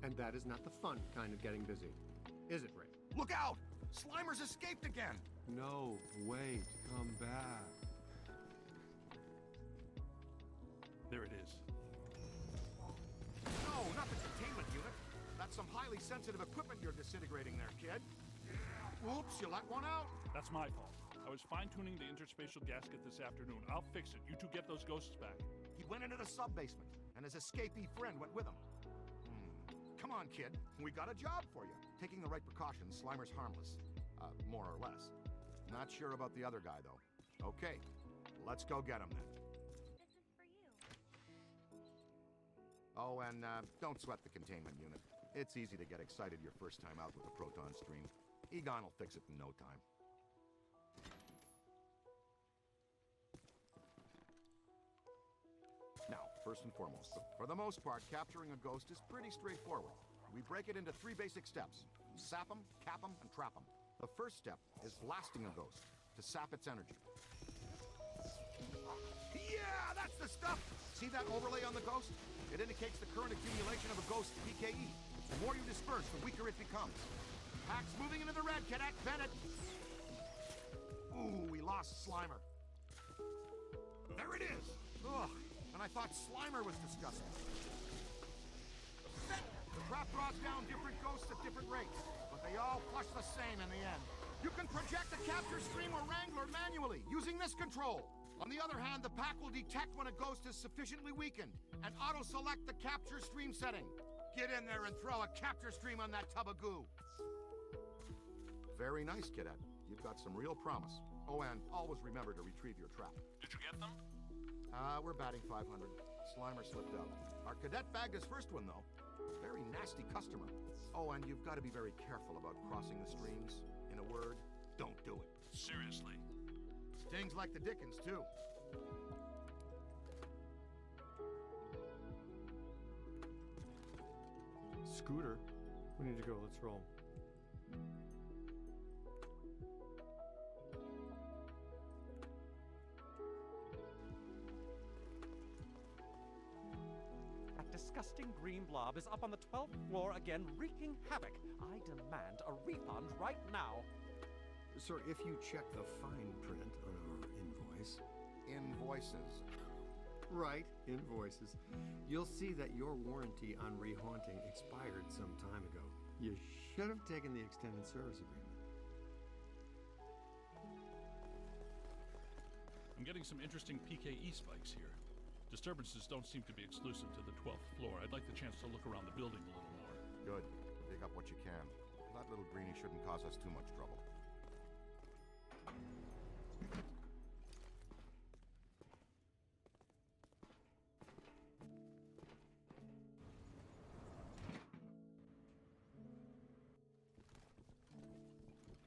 And that is not the fun kind of getting busy. Is it, Ray? Look out! Slimer's escaped again! No, wait, come back. There it is. No, not the containment unit. That's some highly sensitive equipment you're disintegrating there, kid. Oops, you let one out. That's my fault. I was fine-tuning the interspatial gasket this afternoon. I'll fix it. You two get those ghosts back. He went into the sub-basement, and his escapee friend went with him. Come on, kid. We got a job for you. Taking the right precautions, Slimer's harmless. More or less. Not sure about the other guy, though. Okay, let's go get him then. This is for you. Oh, and don't sweat the containment unit. It's easy to get excited your first time out with a proton stream. Egon will fix it in no time. Now, first and foremost, for the most part, capturing a ghost is pretty straightforward. We break it into 3 basic steps. Sap them, cap them, and trap them. The first step is blasting a ghost to sap its energy. Yeah, that's the stuff! See that overlay on the ghost? It indicates the current accumulation of a ghost PKE. The more you disperse, the weaker it becomes. Pack's moving into the red, Cadet Bennett! Ooh, we lost Slimer. There it is! Ugh, and I thought Slimer was disgusting. The trap draws down different ghosts at different rates, but they all flush the same in the end. You can project a capture stream or wrangler manually, using this control. On the other hand, the pack will detect when a ghost is sufficiently weakened, and auto-select the capture stream setting. Get in there and throw a capture stream on that tub of goo. Very nice, Cadet. You've got some real promise. Oh, and always remember to retrieve your trap. Did you get them? We're batting 500. Slimer slipped out. Our cadet bagged his first one, though. Very nasty customer. Oh, and you've got to be very careful about crossing the streams. In a word, don't do it. Seriously? Stings like the dickens, too. Scooter, we need to go. Let's roll. That disgusting green blob is up on the 12th floor again, wreaking havoc. I demand a refund right now. Sir, if you check the fine print on our invoice... Invoices. Right, invoices. You'll see that your warranty on rehaunting expired some time ago. You should have taken the extended service agreement. I'm getting some interesting PKE spikes here. Disturbances don't seem to be exclusive to the 12th floor. I'd like the chance to look around the building a little more. Good. Dig up what you can. That little greenie shouldn't cause us too much trouble.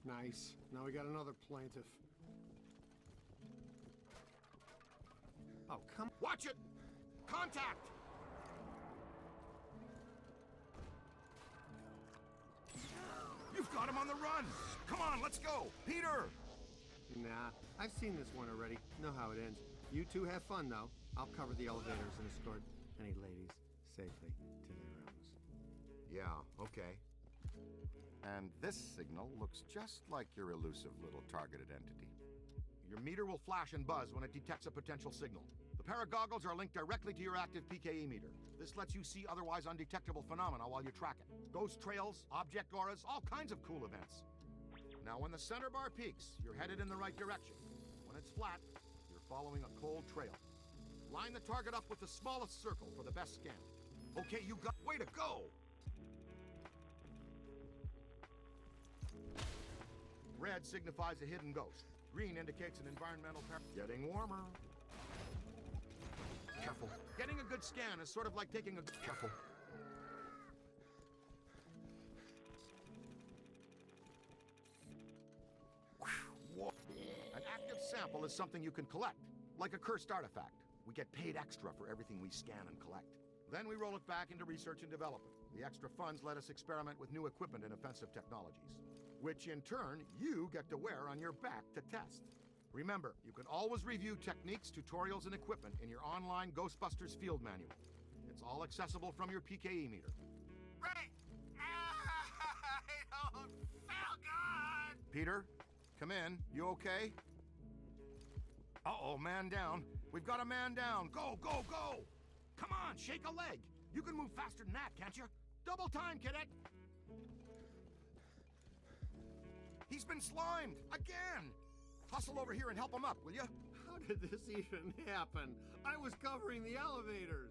Nice. Now we got another plaintiff. Oh, come... Watch it! Contact! You've got him on the run! Come on, let's go! Peter! Nah, I've seen this one already. Know how it ends. You two have fun, though. I'll cover the elevators and escort any ladies safely to their rooms. Yeah, okay. And this signal looks just like your elusive little targeted entity. Your meter will flash and buzz when it detects a potential signal. The paragoggles are linked directly to your active PKE meter. This lets you see otherwise undetectable phenomena while you track it. Ghost trails, object auras, all kinds of cool events. Now, when the center bar peaks, you're headed in the right direction. When it's flat, you're following a cold trail. Line the target up with the smallest circle for the best scan. Okay, you got... Way to go! Red signifies a hidden ghost. Green indicates an environmental Getting warmer. Careful. Getting a good scan is sort of like taking a... Careful. An active sample is something you can collect, like a cursed artifact. We get paid extra for everything we scan and collect. Then we roll it back into research and development. The extra funds let us experiment with new equipment and offensive technologies, which in turn, you get to wear on your back to test. Remember, you can always review techniques, tutorials, and equipment in your online Ghostbusters field manual. It's all accessible from your PKE meter. Ray! I don't feel good! Peter, come in. You okay? Uh-oh, man down. We've got a man down. Go, go, go! Come on, shake a leg. You can move faster than that, can't you? Double time, cadet! He's been slimed! Again! Hustle over here and help him up, will you? How did this even happen? I was covering the elevators.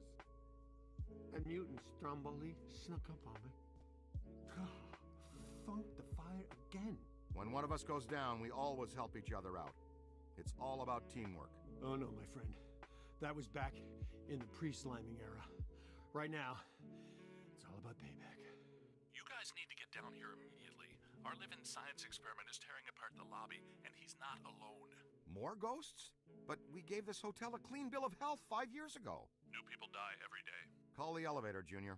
And mutant Stromboli snuck up on me. Funk the fire again. When one of us goes down, we always help each other out. It's all about teamwork. Oh no, my friend. That was back in the pre-sliming era. Right now, it's all about payback. You guys need to get down here immediately. Our living science experiment is tearing apart the lobby, and he's not alone. More ghosts? But we gave this hotel a clean bill of health 5 years ago. New people die every day. Call the elevator, Junior.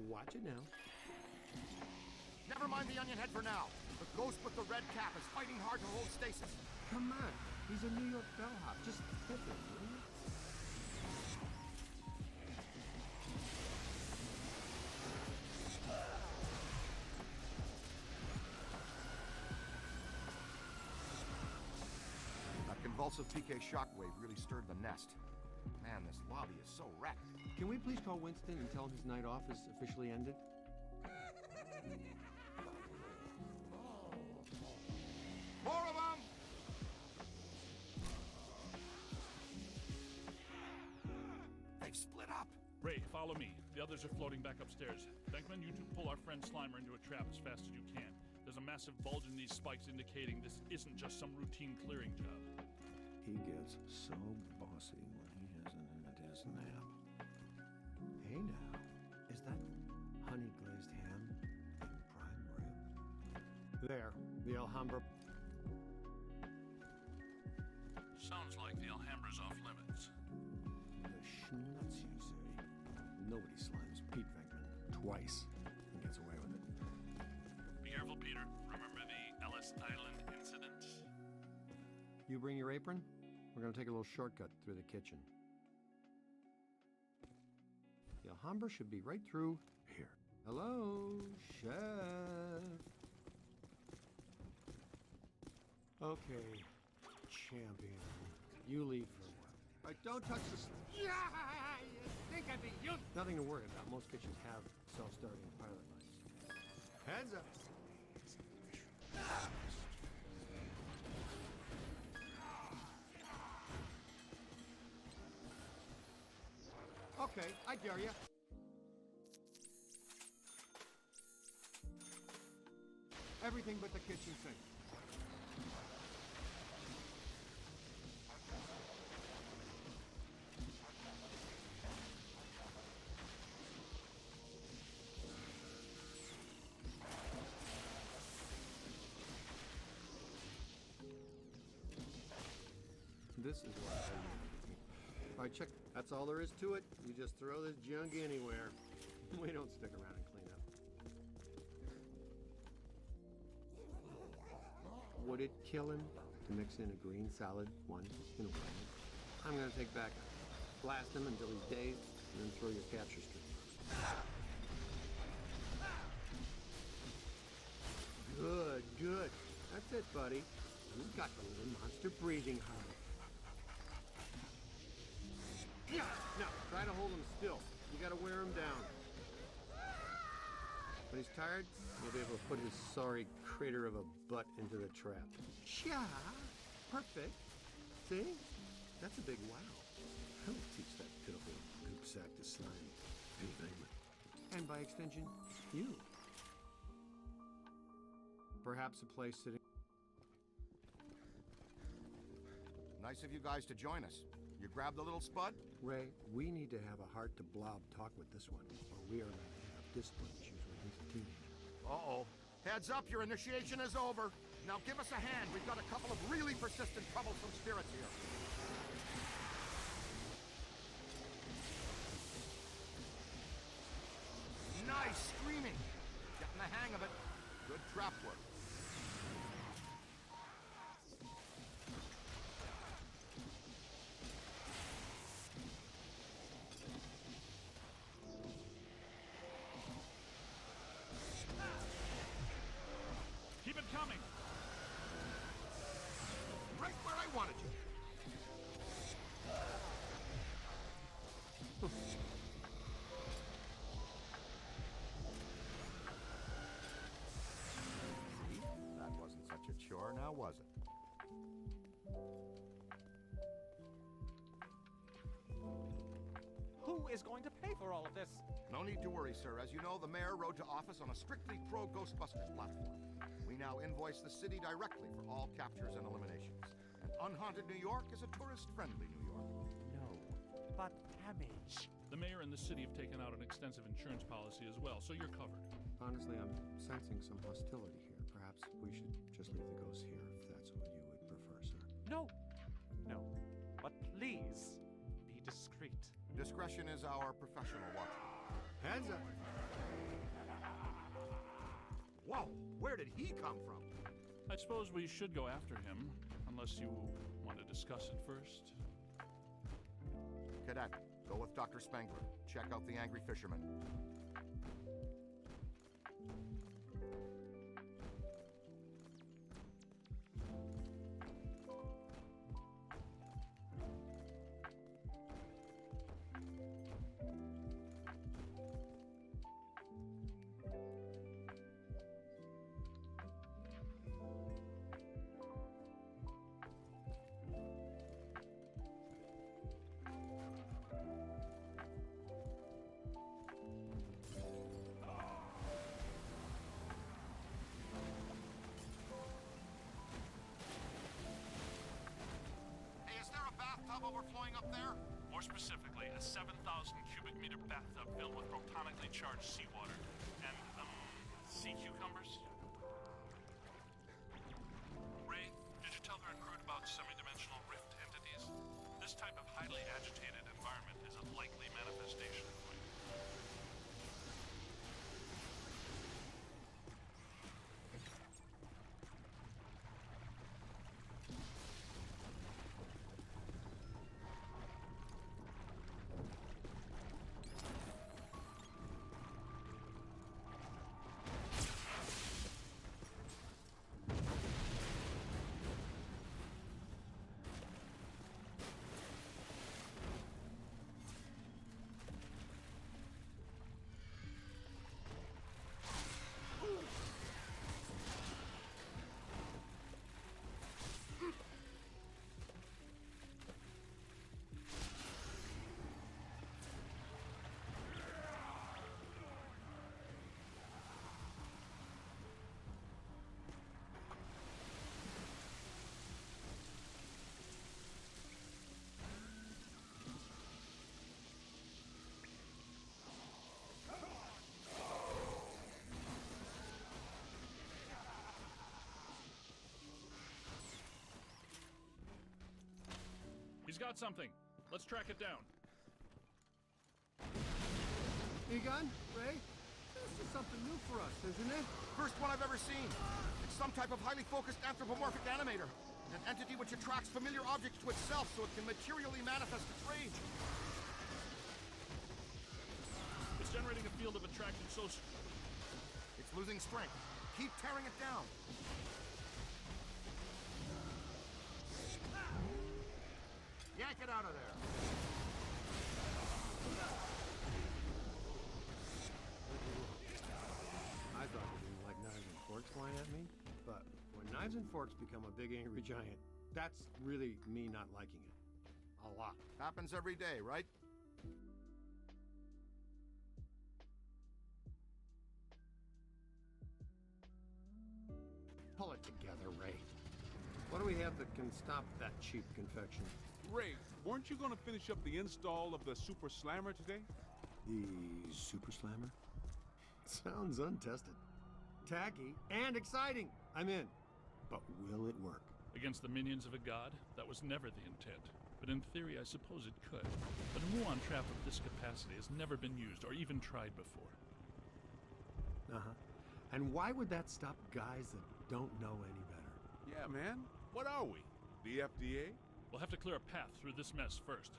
Watch it now. Never mind the onion head for now. The ghost with the red cap is fighting hard to hold stasis. Come on. He's a New York bellhop. Just hit him, will you? That convulsive PK shockwave really stirred the nest. Man, this lobby is so wrecked. Can we please call Winston and tell him his night off is officially ended? More of them! They've split up. Ray, follow me. The others are floating back upstairs. Venkman, you two pull our friend Slimer into a trap as fast as you can. There's a massive bulge in these spikes indicating this isn't just some routine clearing job. He gets so bossy when he hasn't had his nap. Hey now, is that honey glazed ham and prime rib? There, the Alhambra. Sounds like the Alhambra's off limits. The schnutz, you say? Nobody slimes Pete Venkman twice and gets away with it. Be careful, Peter. Remember the Ellis Island incident? You bring your apron? We're gonna take a little shortcut through the kitchen. The Alhambra should be right through here. Hello, chef. Okay, champion. You lead for a while. All right, don't touch the... Yeah, you think I'd be you? Nothing to worry about. Most kitchens have self-starting pilot lights. Heads up. Okay, I dare you. Everything but the kitchen sink. This is what I need. All right, check. That's all there is to it. You just throw this junk anywhere. We don't stick around and clean up. Would it kill him to mix in a green salad once in a while? I'm gonna take back, blast him until he's dazed, and then throw your capture stream. Good, good. That's it, buddy. You've got the little monster breathing hard. Yeah, now, try to hold him still. You gotta wear him down. When he's tired, you'll be able to put his sorry crater of a butt into the trap. Yeah, perfect. See? That's a big wow. I will teach that pitiful goop sack to slime. Anything. And by extension, you. Perhaps a place sitting... Nice of you guys to join us. You grab the little spud? Ray, we need to have a heart-to-blob talk with this one, or we are going to have discipline issues when he's a teenager. Uh-oh. Heads up, your initiation is over. Now give us a hand. We've got a couple of really persistent, troublesome spirits here. Nice streaming. Getting the hang of it. Good trap work. Keep it coming. Right where I wanted you. See? That wasn't such a chore, now was it? Who is going to pay for all of this? No need to worry, sir. As you know, the mayor rode to office on a strictly pro-Ghostbusters platform. We now invoice the city directly for all captures and eliminations. And unhaunted New York is a tourist-friendly New York. No, but damage. The mayor and the city have taken out an extensive insurance policy as well, so you're covered. Honestly, I'm sensing some hostility here. Perhaps we should just leave the ghosts here if that's what you would prefer, sir. No, no, but please be discreet. Discretion is our professional watchword. Heads up. Whoa! Where did he come from? I suppose we should go after him, unless you want to discuss it first. Cadet, go with Dr. Spangler. Check out the angry fisherman. Overflowing up there? More specifically, a 7,000 cubic meter bathtub filled with protonically charged seawater and, sea cucumbers? Ray, did you tell Gertrude about semi-dimensional rift entities? This type of highly agitated environment is a likely manifestation point. He's got something. Let's track it down. Egon? Ray? This is something new for us, isn't it? First one I've ever seen. It's some type of highly focused anthropomorphic animator. An entity which attracts familiar objects to itself so it can materially manifest its rage. It's generating a field of attraction so It's losing strength. Keep tearing it down. Yank it out of there. I thought you didn't like knives and forks flying at me, but when knives and forks become a big angry giant, that's really me not liking it. A lot. Happens every day, right? Pull it together, Ray. What do we have that can stop that cheap confection? Ray, weren't you going to finish up the install of the Super Slammer today? The Super Slammer? Sounds untested. Tacky and exciting. I'm in. But will it work? Against the minions of a god? That was never the intent. But in theory, I suppose it could. But a muon trap of this capacity has never been used or even tried before. Uh-huh. And why would that stop guys that don't know any better? Yeah, man. What are we? The FDA? We'll have to clear a path through this mess first.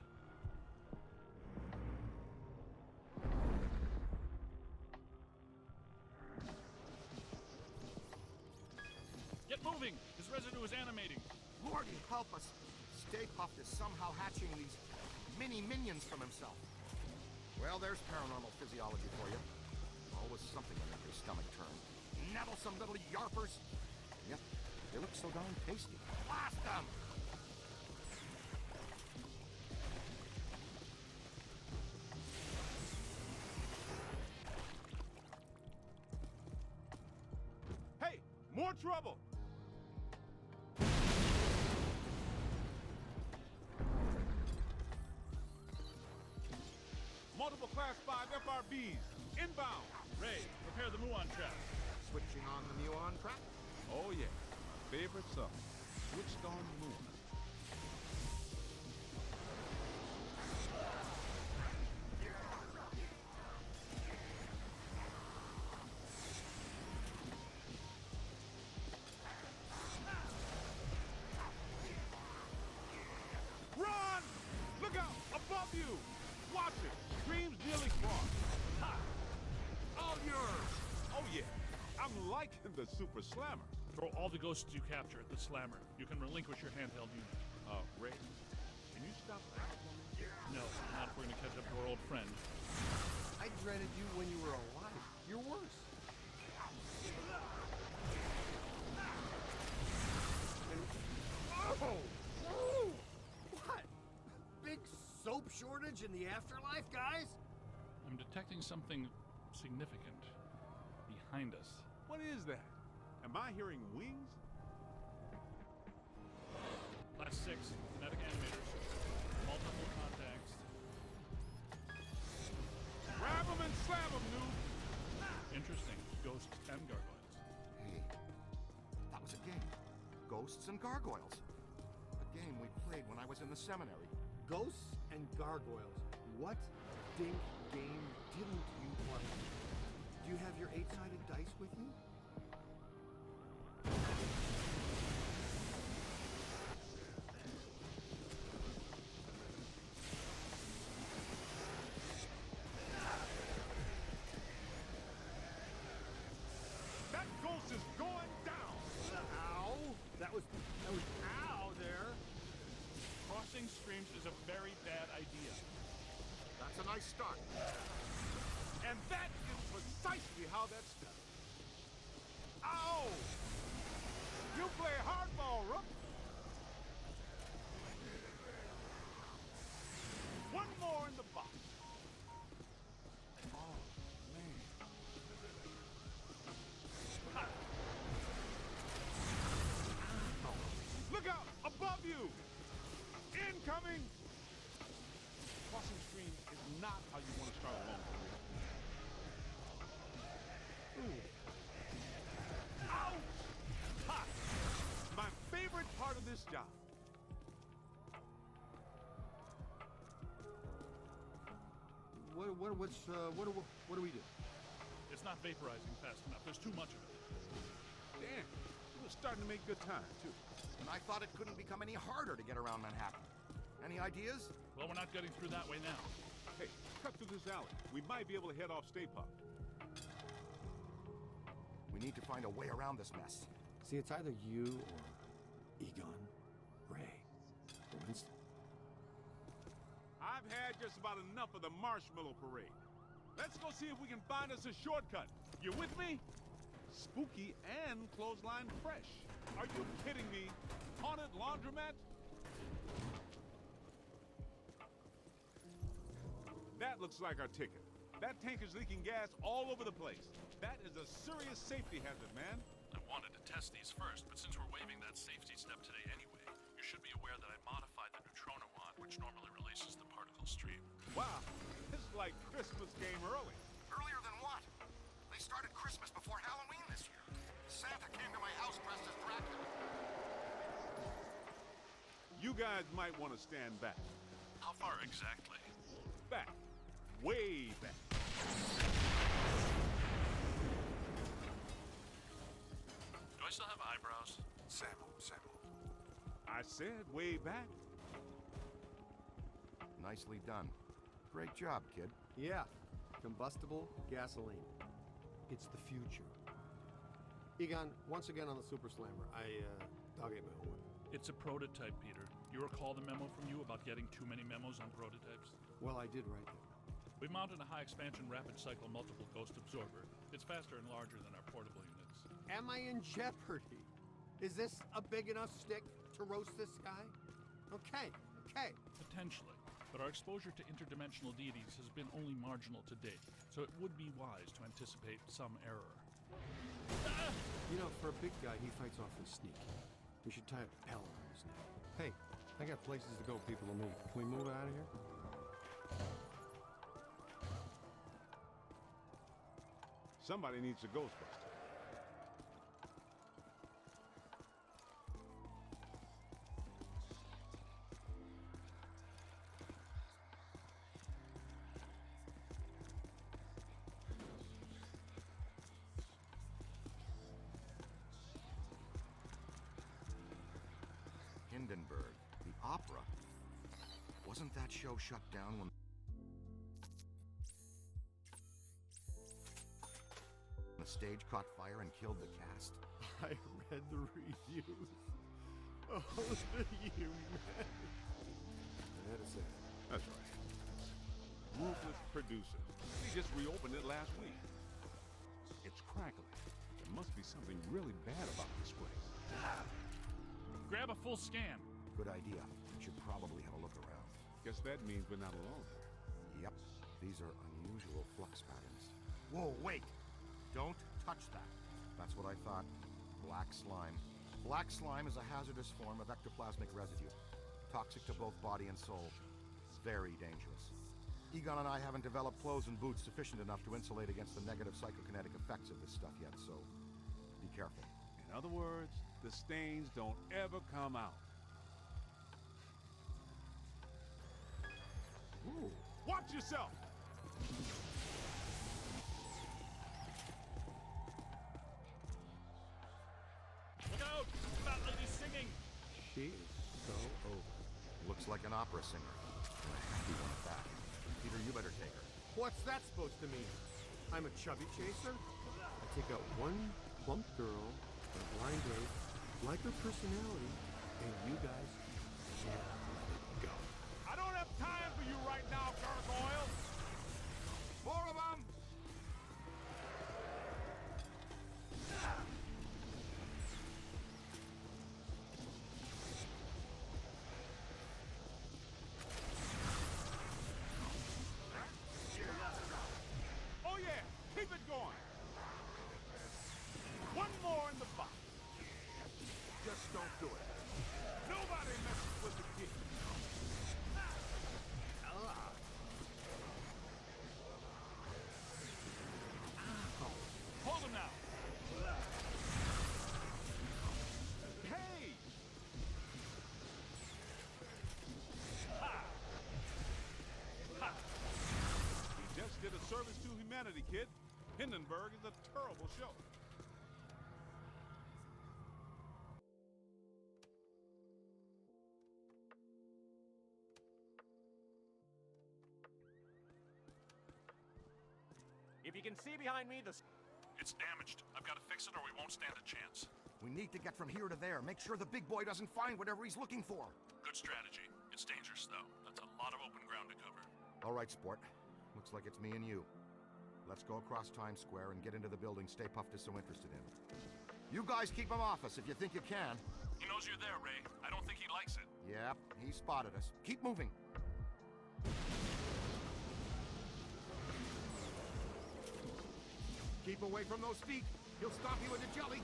Get moving! This residue is animating. Lordy, help us. Stay Puft is somehow hatching these mini minions from himself. Well, there's paranormal physiology for you. Always something to make your stomach turn. Nettlesome little yarpers. Yep, they look so darn tasty. Blast them! Hey, more trouble! Multiple Class 5 FRBs, inbound! Ray, prepare the muon trap. Switching on the muon track. Oh yeah, my favorite song. Switched on moon. Run! Look out! Above you! Watch it! Stream's nearly crossed. Ha! All yours! Oh yeah, I'm liking the Super Slammer. Throw all the ghosts you capture at the slammer. You can relinquish your handheld unit. Ray, can you stop that for me? No, not if we're going to catch up to our old friend. I dreaded you when you were alive. You're worse. Oh! Whoa! What? Big soap shortage in the afterlife, guys? I'm detecting something significant behind us. What is that? Am I hearing wings? Class 6, kinetic animators. Multiple contacts. Grab 'em and slam 'em, noob! Interesting. Ghosts and gargoyles. Hey, that was a game. Ghosts and Gargoyles. A game we played when I was in the seminary. Ghosts and gargoyles. What dink game didn't you play? Do you have your 8-sided dice with you? That ghost is going down! Ow! That was ow there. Crossing streams is a very bad idea. That's a nice start. And that is precisely how that's done. Ow! You play hardball, Rook! One more in the box. Oh, man. Ha. Look out! Above you! Incoming! Crossing streams is not how you want to start a long career. Ouch! Ha! My favorite part of this job. What do we do? It's not vaporizing fast enough. There's too much of it. Damn, you were starting to make good time, too. And I thought it couldn't become any harder to get around Manhattan. Any ideas? Well, we're not getting through that way now. Hey, cut through this alley. We might be able to head off Stay Puft. We need to find a way around this mess. See, it's either you or Egon, Ray, or Winston. I've had just about enough of the marshmallow parade. Let's go see if we can find us a shortcut. You with me? Spooky and clothesline fresh. Are you kidding me? Haunted laundromat? That looks like our ticket. That tank is leaking gas all over the place. That is a serious safety hazard, man. I wanted to test these first, but since we're waiving that safety step today anyway, you should be aware that I modified the neutrino wand, which normally releases the particle stream. Wow, this is like Christmas came early. Earlier than what? They started Christmas before Halloween this year. Santa came to my house dressed as Dracula. You guys might want to stand back. How far exactly? Back. Way back. I said way back. Nicely done. Great job, kid. Yeah, combustible gasoline. It's the future. Egon, once again on the Super Slammer, dog ate my own one. It's a prototype, Peter. You recall the memo from you about getting too many memos on prototypes? Well, I did write that. We've mounted a high-expansion rapid cycle multiple ghost absorber. It's faster and larger than our portable units. Am I in jeopardy? Is this a big enough stick to roast this guy? Okay. Potentially. But our exposure to interdimensional deities has been only marginal to date, so it would be wise to anticipate some error. You know, for a big guy, he fights awfully sneaky. We should tie a bell around his neck. Hey, I got places to go, people to meet. Can we move out of here? Somebody needs a Ghostbuster. Hindenburg, the opera. Wasn't that show shut down when the stage caught fire and killed the cast? I read the reviews. Oh, the humanity. That is it. That's right. Ruthless producers. We just reopened it last week. It's crackling. There must be something really bad about this place. Grab a full scan. Good idea. Should probably have a look around. Guess that means we're not alone. Yep, these are unusual flux patterns. Whoa, wait! Don't touch that. That's what I thought. Black slime. Black slime is a hazardous form of ectoplasmic residue. Toxic to both body and soul. Very dangerous. Egon and I haven't developed clothes and boots sufficient enough to insulate against the negative psychokinetic effects of this stuff yet, so be careful. In other words, the stains don't ever come out. Ooh. Watch yourself! Look out! Fat lady singing! She is so over. Looks like an opera singer. And a happy one at that. Peter, you better take her. What's that supposed to mean? I'm a chubby chaser? I take out one plump girl on a blind date, like her personality, and you guys can't let it go. I don't have time for you right now, gargoyle! More of them! Oh yeah, keep it going! One more in the box. Just don't do it. Nobody messes with the kid. Hold him now! Hey! He just did a service to humanity, kid. Hindenburg is a terrible show. If you can see behind me, the... It's damaged. I've got to fix it or we won't stand a chance. We need to get from here to there. Make sure the big boy doesn't find whatever he's looking for. Good strategy. It's dangerous, though. That's a lot of open ground to cover. All right, sport. Looks like it's me and you. Let's go across Times Square and get into the building Stay Puft is so interested in. You guys keep him off us if you think you can. He knows you're there, Ray. I don't think he likes it. Yep, he spotted us. Keep moving. Keep away from those feet. He'll stop you in the jelly.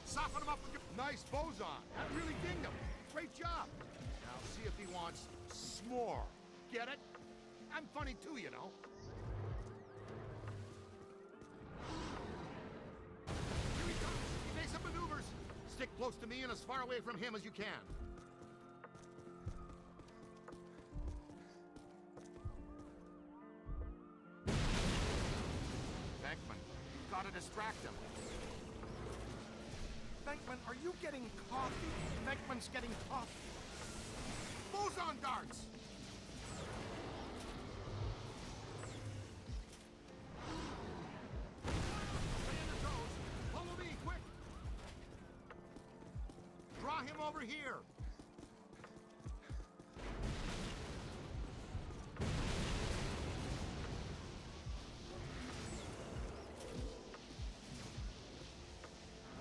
Soften him up with your nice boson. That really dinged him. Great job. Now see if he wants s'more. Get it? I'm funny too, you know. Here he comes. Evasive maneuvers. Stick close to me and as far away from him as you can. Bankman, gotta distract him. Venkman, are you getting coffee? Venkman's getting coffee. Boson darts! Stay on your toes. Follow me, quick! Draw him over here.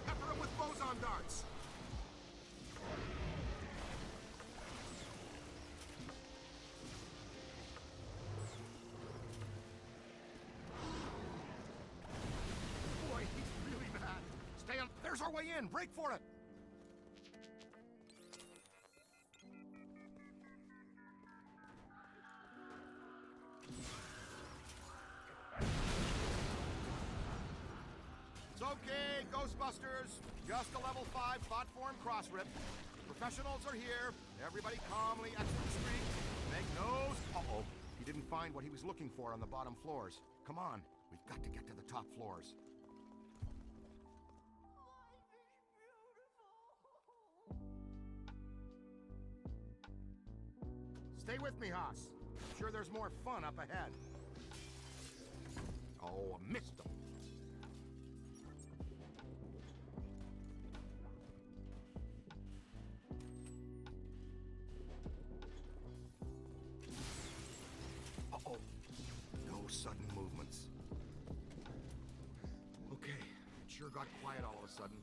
Pepper him with boson darts. Boy, he's really bad. Stay on. There's our way in. Break for it. It's okay, Ghostbusters. Just a level 5 platform cross rip. Professionals are here. Everybody calmly exit the street. Make no... Uh-oh. He didn't find what he was looking for on the bottom floors. Come on. We've got to get to the top floors. Stay with me, Haas. I'm sure there's more fun up ahead. Oh, I missed him. Uh-oh. No sudden movements. Okay, it sure got quiet all of a sudden.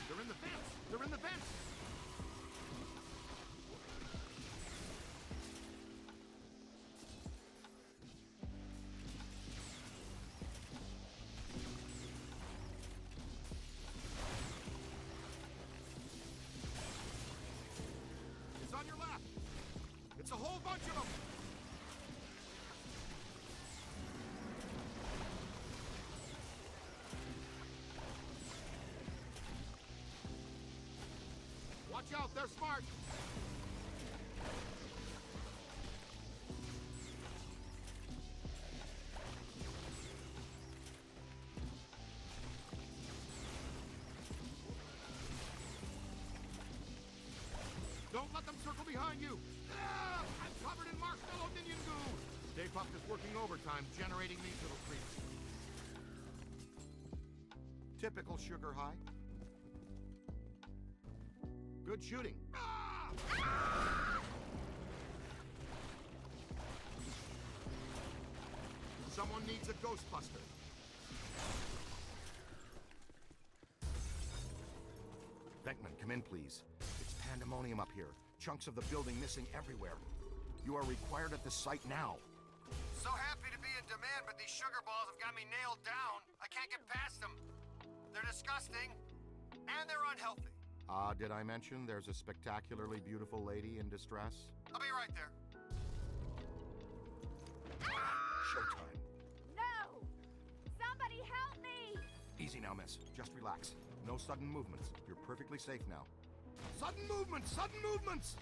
They're in the vents! They're in the vents! It's on your left! It's a whole bunch of them! Watch out, they're smart! Don't let them circle behind you! Ah, I'm covered in marshmallow minion goo! Stay Puft is working overtime, generating these little treats. Typical sugar high. Good shooting. Ah! Ah! Someone needs a Ghostbuster. Venkman, come in, please. It's pandemonium up here. Chunks of the building missing everywhere. You are required at the site now. So happy to be in demand, but these sugar balls have got me nailed down. I can't get past them. They're disgusting, and they're unhealthy. Did I mention there's a spectacularly beautiful lady in distress? I'll be right there. Showtime. No! Somebody help me! Easy now, miss. Just relax. No sudden movements. You're perfectly safe now. Sudden movements! Sudden movements!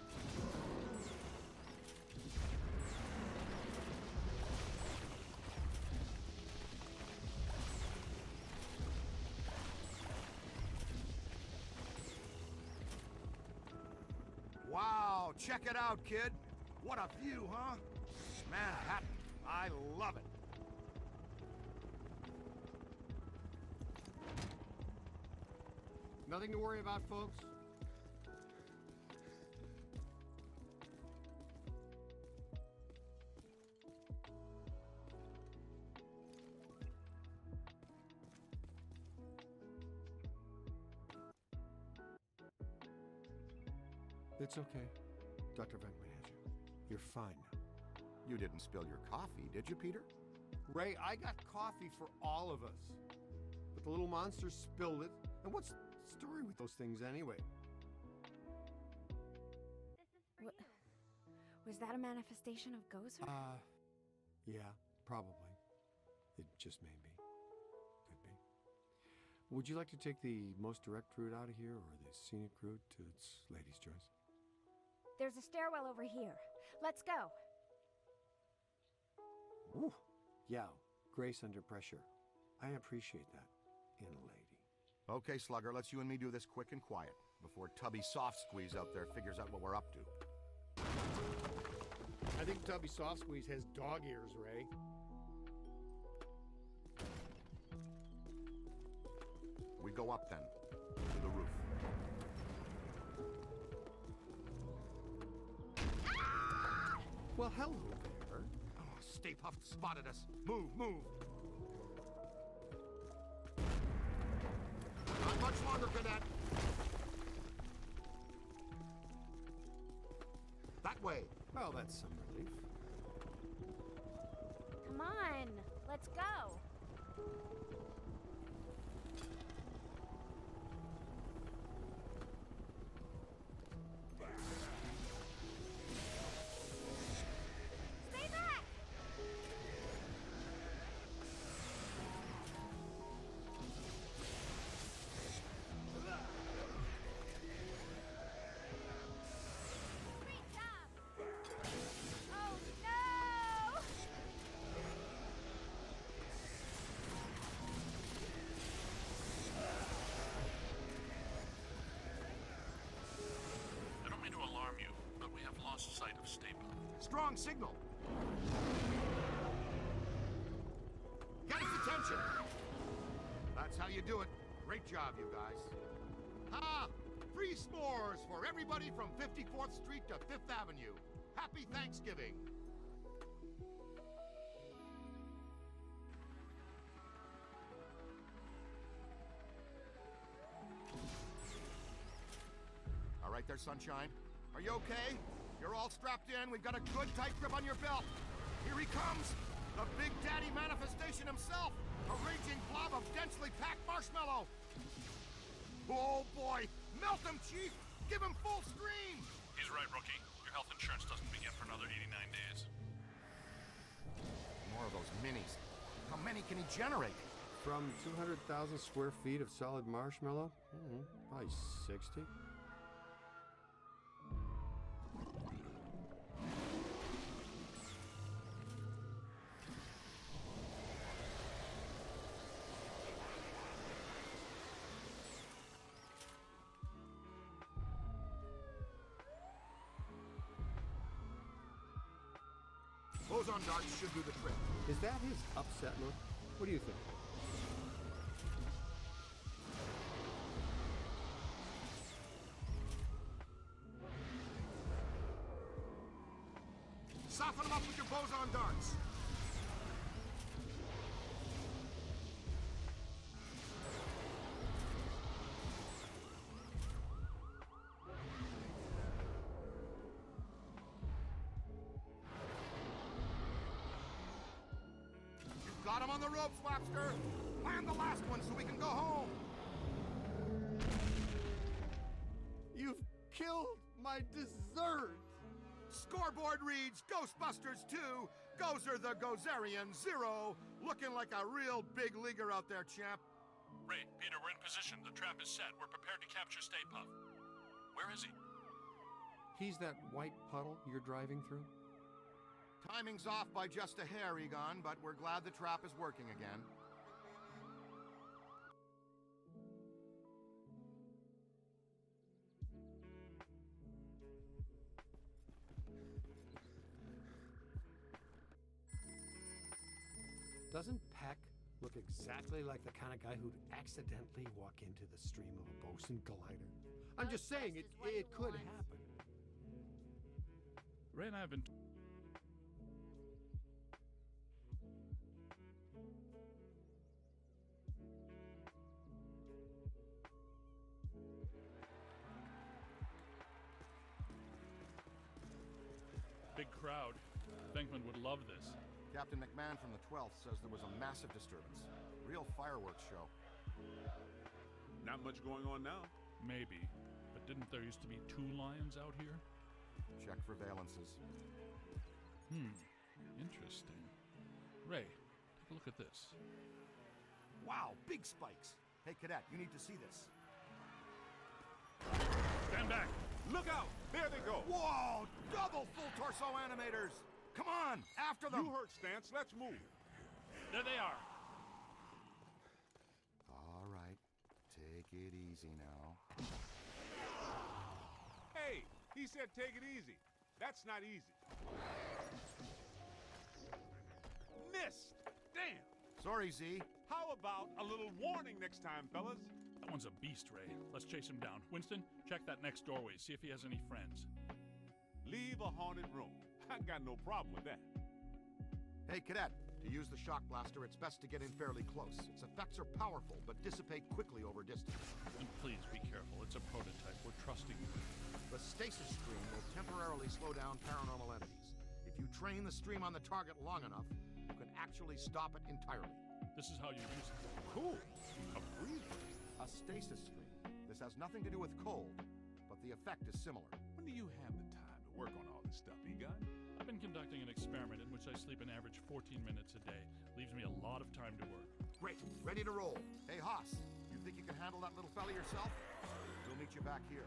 Wow, check it out, kid. What a view, huh? Manhattan. I love it. Nothing to worry about, folks. It's okay. Dr. Venkman has you. You're fine now. You didn't spill your coffee, did you, Peter? Ray, I got coffee for all of us. But the little monster spilled it. And what's the story with those things anyway? Was that a manifestation of Gozer? Yeah, probably. It just may be. Could be. Would you like to take the most direct route out of here or the scenic route? It's lady's choice. There's a stairwell over here. Let's go. Ooh. Yeah, grace under pressure. I appreciate that in a lady. Okay, Slugger, let's you and me do this quick and quiet before Tubby Soft Squeeze out there figures out what we're up to. I think Tubby Soft Squeeze has dog ears, Ray. We go up then, to the roof. Well, hello there. Oh, Stay Puft spotted us. Move, move. Not much longer, Cadet. That way. Well, that's some relief. Come on, let's go. Stay back! Great job! Oh no! I don't mean to alarm you, but we have lost sight of Stay Puft. Strong signal. Get his attention. That's how you do it. Great job, you guys. Ha! Free s'mores for everybody from 54th Street to 5th Avenue. Happy Thanksgiving. All right there, Sunshine. Are you okay? You're all strapped in. We've got a good tight grip on your belt. Here he comes. The Big Daddy manifestation himself. A raging blob of densely packed marshmallow. Oh boy. Melt him, Chief. Give him full stream. He's right, Rookie. Your health insurance doesn't begin for another 89 days. More of those minis. How many can he generate? From 200,000 square feet of solid marshmallow? Probably 60. Boson darts should do the trick. Is that his upset look? What do you think? Soften him up with your boson darts. You've got him on the ropes, Webster. Land the last one so we can go home. You've killed my dessert! Scoreboard reads Ghostbusters 2, Gozer the Gozerian 0. Looking like a real big leaguer out there, champ. Ray, Peter, we're in position. The trap is set. We're prepared to capture Stay Puft. Where is he? He's that white puddle you're driving through? Timing's off by just a hair, Egon, but we're glad the trap is working again. Doesn't Peck look exactly like the kind of guy who'd accidentally walk into the stream of a boson glider? I'm just saying, it could happen. Ray and I have been... Big crowd. Venkman would love this. Captain McMahon from the 12th says there was a massive disturbance. Real fireworks show. Not much going on now. Maybe. But didn't there used to be 2 lions out here? Check for valences. Interesting. Ray, take a look at this. Wow, big spikes. Hey, Cadet, you need to see this. Stand back! Look out! There they go! Whoa! Double full torso animators! Come on, after them! You heard Stance. Let's move. There they are. All right, take it easy now. Hey, he said take it easy. That's not easy. Missed! Damn! Sorry, Z. How about a little warning next time, fellas? That one's a beast, Ray. Let's chase him down. Winston, check that next doorway. See if he has any friends. Leave a haunted room. I got no problem with that. Hey, Cadet. To use the shock blaster, it's best to get in fairly close. Its effects are powerful, but dissipate quickly over distance. And please be careful. It's a prototype. We're trusting you. The stasis stream will temporarily slow down paranormal entities. If you train the stream on the target long enough, you can actually stop it entirely. This is how you use it. Cool. A breather. A stasis stream. This has nothing to do with cold, but the effect is similar. When do you have the time to work on all this stuff, Egon? I've been conducting an experiment in which I sleep an average 14 minutes a day. Leaves me a lot of time to work. Great. Ready to roll. Hey, Haas, you think you can handle that little fella yourself? We'll meet you back here.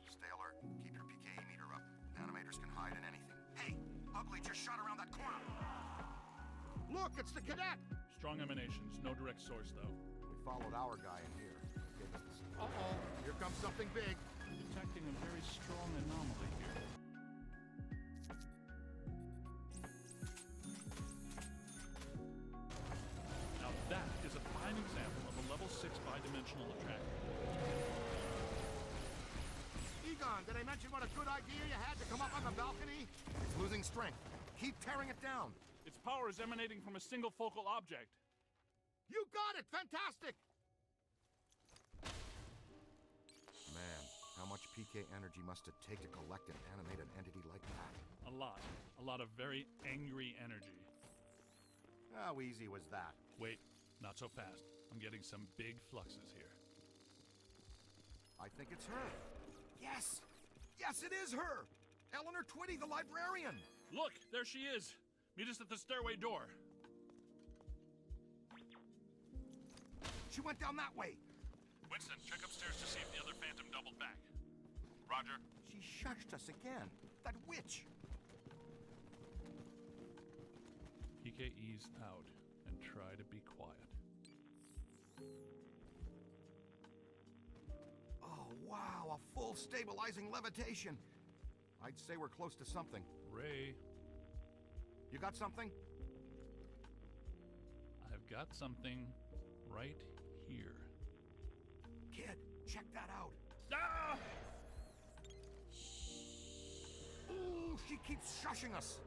Stay alert. Keep your PKE meter up. Animators can hide in anything. Hey, Ugly just shot around that corner. Look, it's the cadet! Strong emanations. No direct source, though. We followed our guy in here. Uh-oh. Here comes something big. Detecting a very strong anomaly here. Now that is a fine example of a level 6 bidimensional attractor. Egon, did I mention what a good idea you had to come up on the balcony? It's losing strength. Keep tearing it down. Its power is emanating from a single focal object. You got it! Fantastic! Man, how much PK energy must it take to collect and animate an entity like that? A lot. A lot of very angry energy. How easy was that? Wait, not so fast. I'm getting some big fluxes here. I think it's her. Yes! Yes, it is her! Eleanor Twitty, the librarian! Look, there she is! Meet us at the stairway door. She went down that way! Winston, check upstairs to see if the other phantom doubled back. Roger. She shushed us again. That witch! PK ease out and try to be quiet. Oh, wow, a full stabilizing levitation. I'd say we're close to something. Ray, You got something? I've got something right here. Kid, check that out. Ah! Ooh, she keeps shushing us.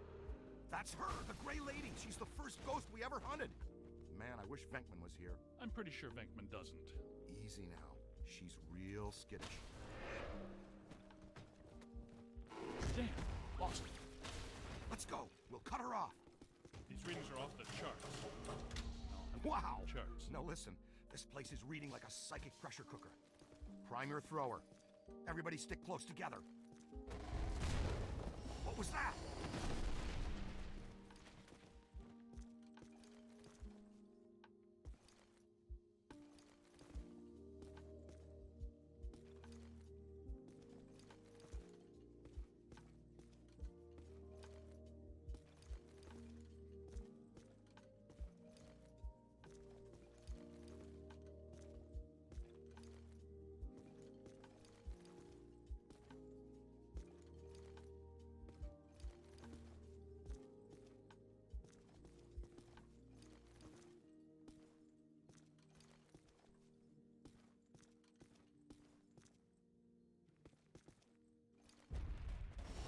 That's her, the Gray Lady. She's the first ghost we ever hunted. Man, I wish Venkman was here. I'm pretty sure Venkman doesn't. Easy now. She's real skittish. Damn, lost it. Let's go. We'll cut her off. These readings are off the charts. Wow. Charts. Now listen, this place is reading like a psychic pressure cooker. Prime your thrower. Everybody stick close together. What was that?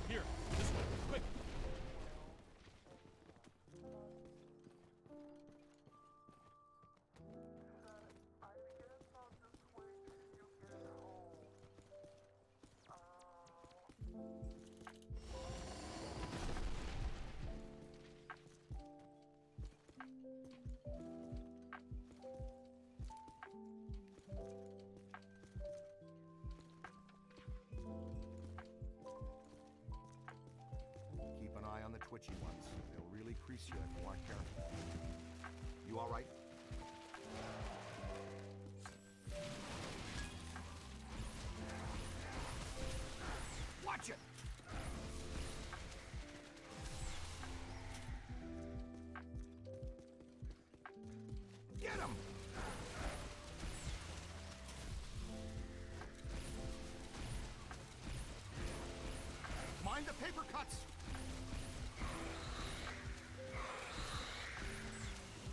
Here, this way, quick! Keep an eye on the twitchy ones. They'll really crease you if you aren't careful. You all right? Watch it! Get him! Mind the paper cuts!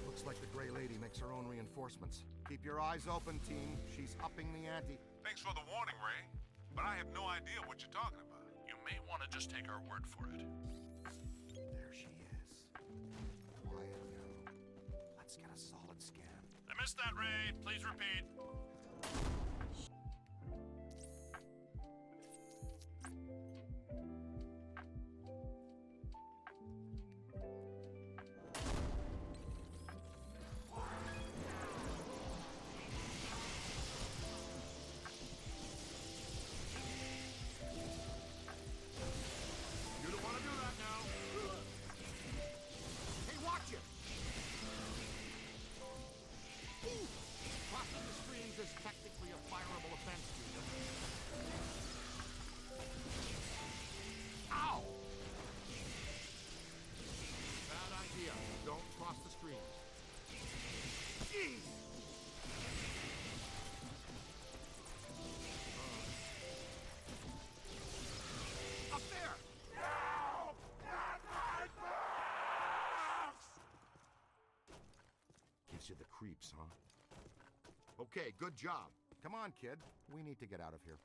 Looks like the Gray Lady makes her own reinforcements. Keep your eyes open, team. She's upping the ante. Thanks for the warning, Ray. But I have no idea what you're talking about. You may want to just take our word for it. There she is. Quiet now. Let's get a solid scan. I missed that, Ray. Please repeat. You don't want to do that now. Hey, watch it! Crossing the streams is technically a fireable offense, Junior. Ow! Bad idea. Don't cross the streams. Jeez! Up there! Gives you the creeps, huh? Okay, good job. Come on, kid. We need to get out of here.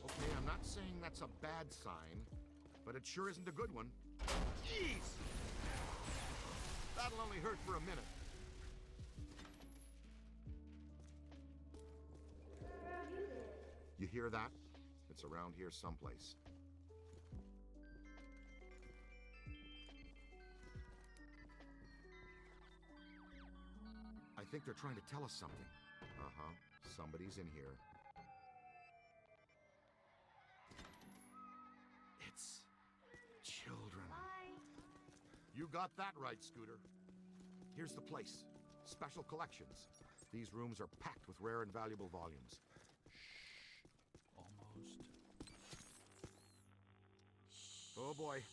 Okay, I'm not saying that's a bad sign, but it sure isn't a good one. Jeez! That'll only hurt for a minute. You hear that? It's around here someplace. I think they're trying to tell us something. Uh-huh. Somebody's in here. It's children. You got that right, Scooter. Here's the place. Special collections. These rooms are packed with rare and valuable volumes. Almost. Oh boy.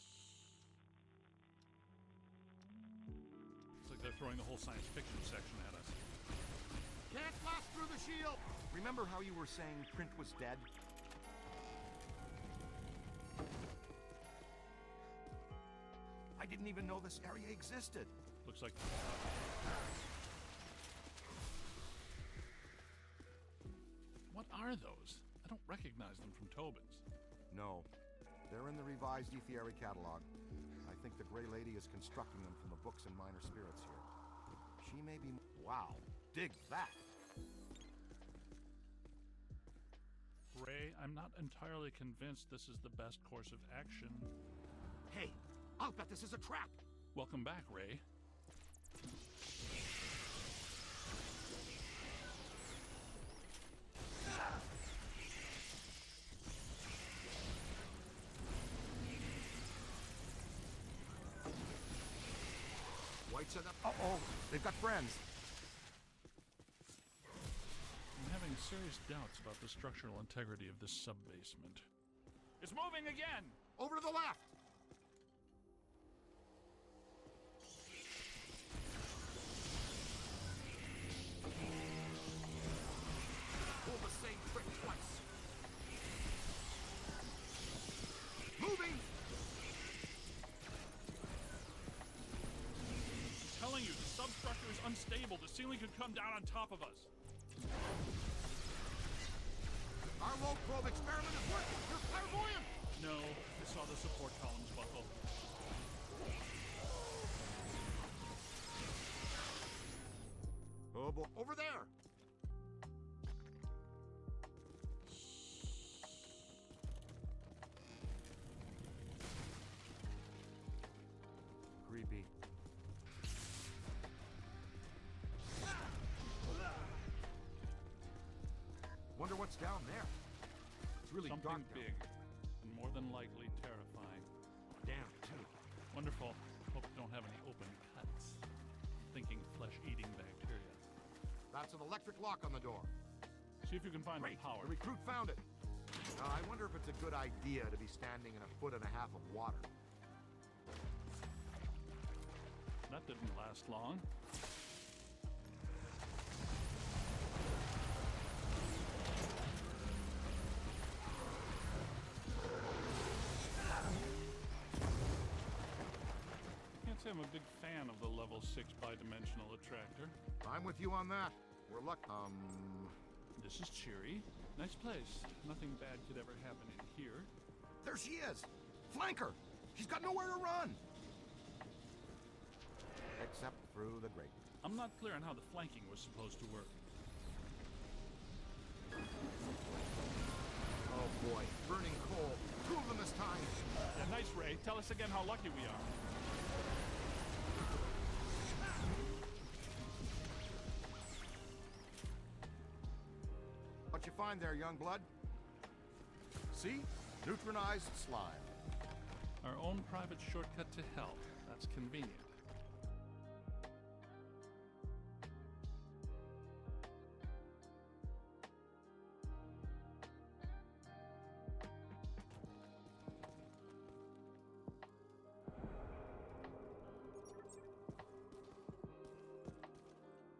Looks like they're throwing the whole science fiction section at us. Can't blast through the shield! Remember how you were saying print was dead? I didn't even know this area existed. Looks like... What are those? I don't recognize them from Tobin's. No. They're in the revised Ethiary catalog. I think the Gray Lady is constructing them from the books and minor spirits here. She may be... Wow. Dig that! Ray, I'm not entirely convinced this is the best course of action. Hey! I'll bet this is a trap! Welcome back, Ray. White's in the... Uh-oh! They've got friends! I'm having serious doubts about the structural integrity of this sub-basement. It's moving again! Over to the left! Pull the same trick twice. Moving! I'm telling you, the substructure is unstable. The ceiling could come down on top of us. Our low probe experiment is working! You're clairvoyant! No, I saw the support columns buckle. Oh boy, over there! Creepy. Wonder what's down there. It's really Something dark down big, and more than likely terrifying. Damn, too. Wonderful. Hope you don't have any open cuts. Thinking flesh-eating bacteria. That's an electric lock on the door. See if you can find Great, the power. the recruit found it. I wonder if it's a good idea to be standing in 1.5 feet of water. That didn't last long. Can't say I'm a big fan of the level 6 bidimensional attractor. I'm with you on that. We're This is cheery. Nice place. Nothing bad could ever happen in here. There she is! Flanker! She's got nowhere to run! Except through the grate. I'm not clear on how the flanking was supposed to work. Oh boy, burning coal. 2 of them this time. Yeah, nice, Ray. Tell us again how lucky we are. What you find there, young blood? See? Neutronized slime. Our own private shortcut to hell. That's convenient.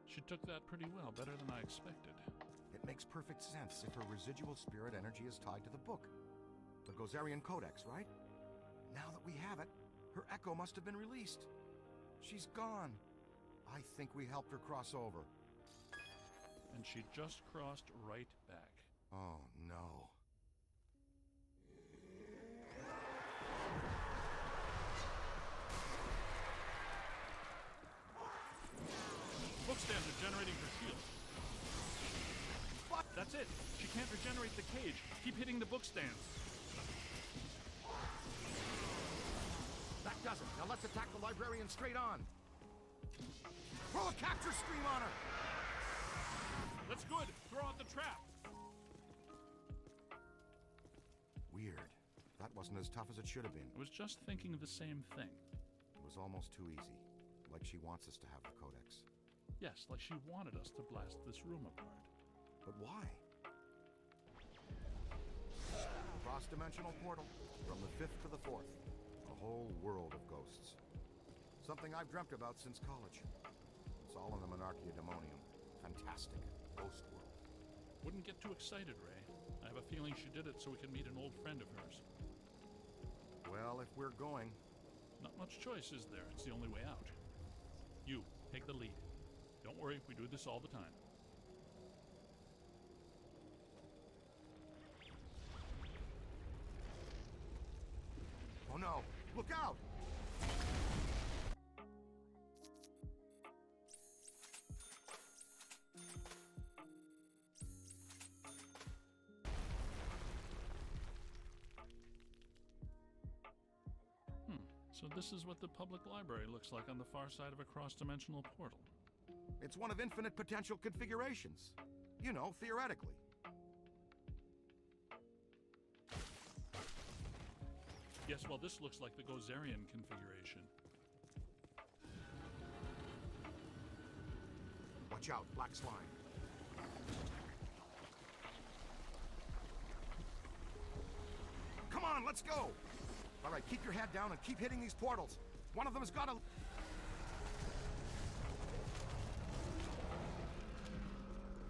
She took that pretty well, better than I expected. It makes perfect sense if her residual spirit energy is tied to the book. The Gozerian Codex, right? Now that we have it, her echo must have been released. She's gone. I think we helped her cross over. And she just crossed right back. Oh, no. Book stands are generating her shield. What? That's it. She can't regenerate the cage. Keep hitting the book stands. That does it. Now let's attack the librarian straight on. Throw a capture stream on her! That's good. Throw out the trap. Weird. That wasn't as tough as it should have been. I was just thinking the same thing. It was almost too easy. Like she wants us to have the Codex. Yes, like she wanted us to blast this room apart. But why? Cross-dimensional portal. From the 5th to the 4th. A whole world of ghosts. Something I've dreamt about since college. It's all in the Monarchia Demonium. Fantastic. Ghost world. Wouldn't get too excited, Ray. I have a feeling she did it so we can meet an old friend of hers. Well, if we're going... Not much choice, is there? It's the only way out. You, take the lead. Don't worry, we do this all the time. Oh no! Look out! So this is what the public library looks like on the far side of a cross-dimensional portal. It's one of infinite potential configurations. You know, theoretically. Yes, well, this looks like the Gozerian configuration. Watch out, black slime. Come on, let's go! All right, keep your head down and keep hitting these portals. One of them has got to...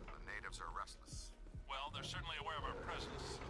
The natives are restless. Well, they're certainly aware of our presence.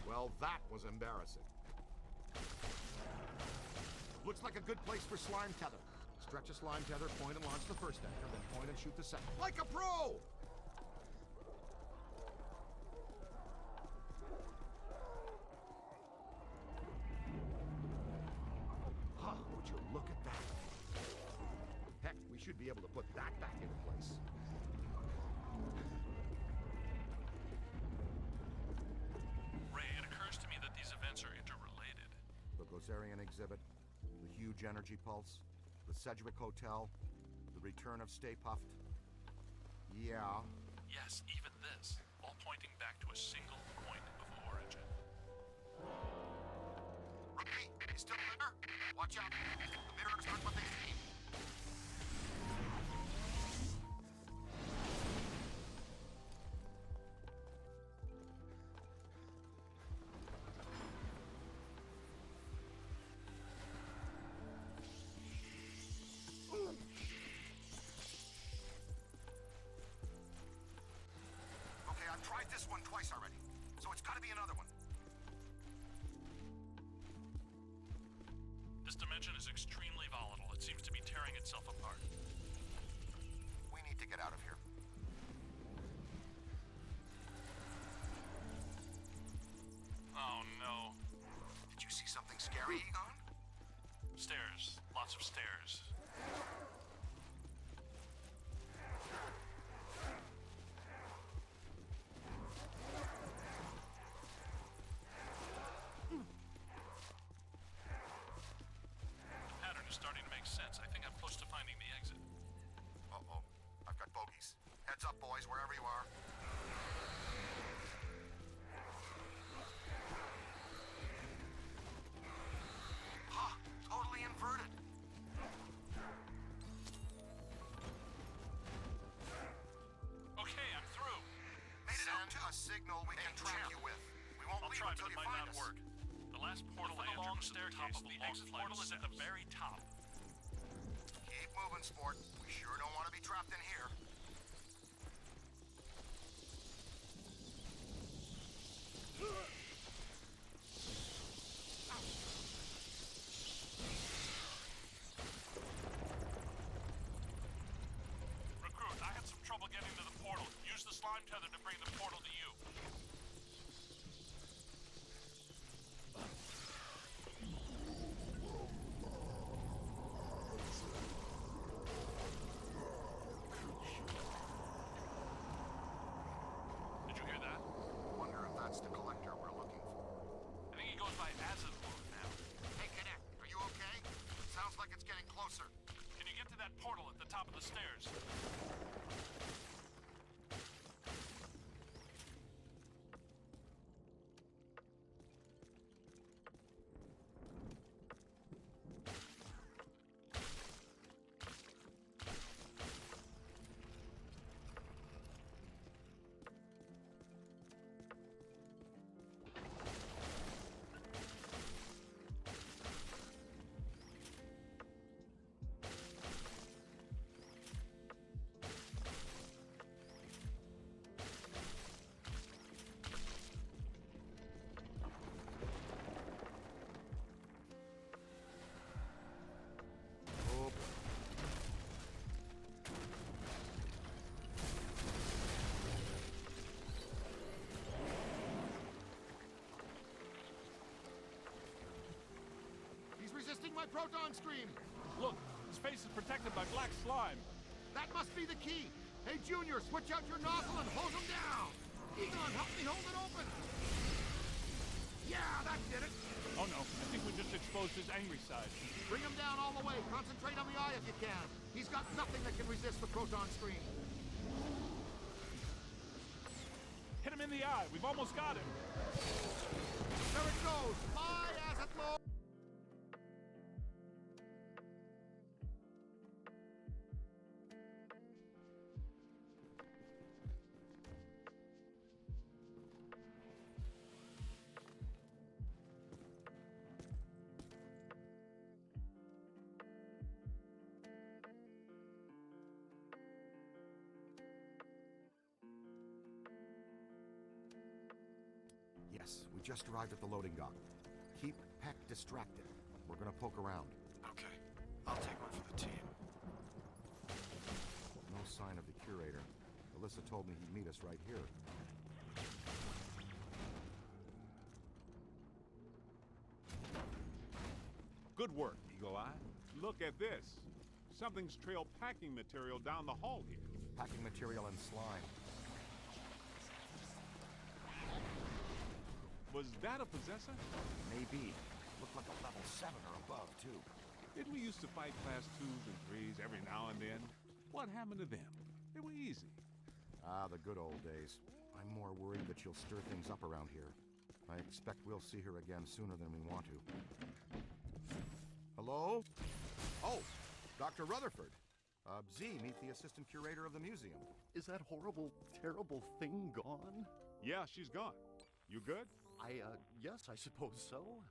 Well, that was embarrassing. Looks like a good place for slime tether. Stretch a slime tether, point and launch the first anchor, then point and shoot the second. Like a pro! should be able to put that back into place. Ray, it occurs to me that these events are interrelated. The Gozerian exhibit, the huge energy pulse, the Sedgwick Hotel, the return of Stay Puft. Yeah. Yes, even this, all pointing back to a single point of origin. Ray, you still there? Watch out. The mirrors aren't what they seem. Okay, I've tried this one twice already, so it's gotta be another one. This dimension is extremely volatile. It seems to be tearing itself apart. We need to get out of here. Oh no. Did you see something scary, Egon? Stairs. Lots of stairs. The pattern is starting to make sense. I think I'm close to finding the exit. Uh-oh. I've got bogeys. Heads up, boys, wherever you are. Ha! Totally inverted. Okay, I'm through. Made it out to a signal we can track you with. We won't I'll leave try, until but it you might find not us. work. The last portal I entered was at the top of the exit portal is at the very top. Keep moving, sport. We sure don't want to be trapped in here. Recruit, I had some trouble getting to the portal. Use the slime tether to bring the portal to you. Did you hear that? Wonder if that's the collector we're looking for. I think he goes by Acid now. Hey, Cadet, are you okay? Sounds like it's getting closer. Can you get to that portal at the top of the stairs? Oh, boy. He's resisting my proton stream. Look, his face is protected by black slime. That must be the key. Hey, Junior, switch out your nozzle and hose him down. Egon, help me hold it open. Yeah, that did it. Oh no, I think we just exposed his angry side. Bring him down all the way. Concentrate on the eye if you can. He's got nothing that can resist the proton stream. Hit him in the eye. We've almost got him. There it goes. Fly as it low. Yes, we just arrived at the loading dock. Keep Peck distracted. We're gonna poke around. Okay, I'll take one for the team. No sign of the curator. Alyssa told me he'd meet us right here. Good work, Eagle Eye. Look at this. Something's trailed packing material down the hall here. Packing material and slime. Was that a possessor? Maybe. Looked like a level 7 or above, too. Didn't we used to fight class 2s and 3s every now and then? What happened to them? They were easy. Ah, the good old days. I'm more worried that she'll stir things up around here. I expect we'll see her again sooner than we want to. Hello? Oh, Dr. Rutherford. Z, meet the assistant curator of the museum. Is that horrible, terrible thing gone? Yeah, she's gone. You good? Yes, I suppose so.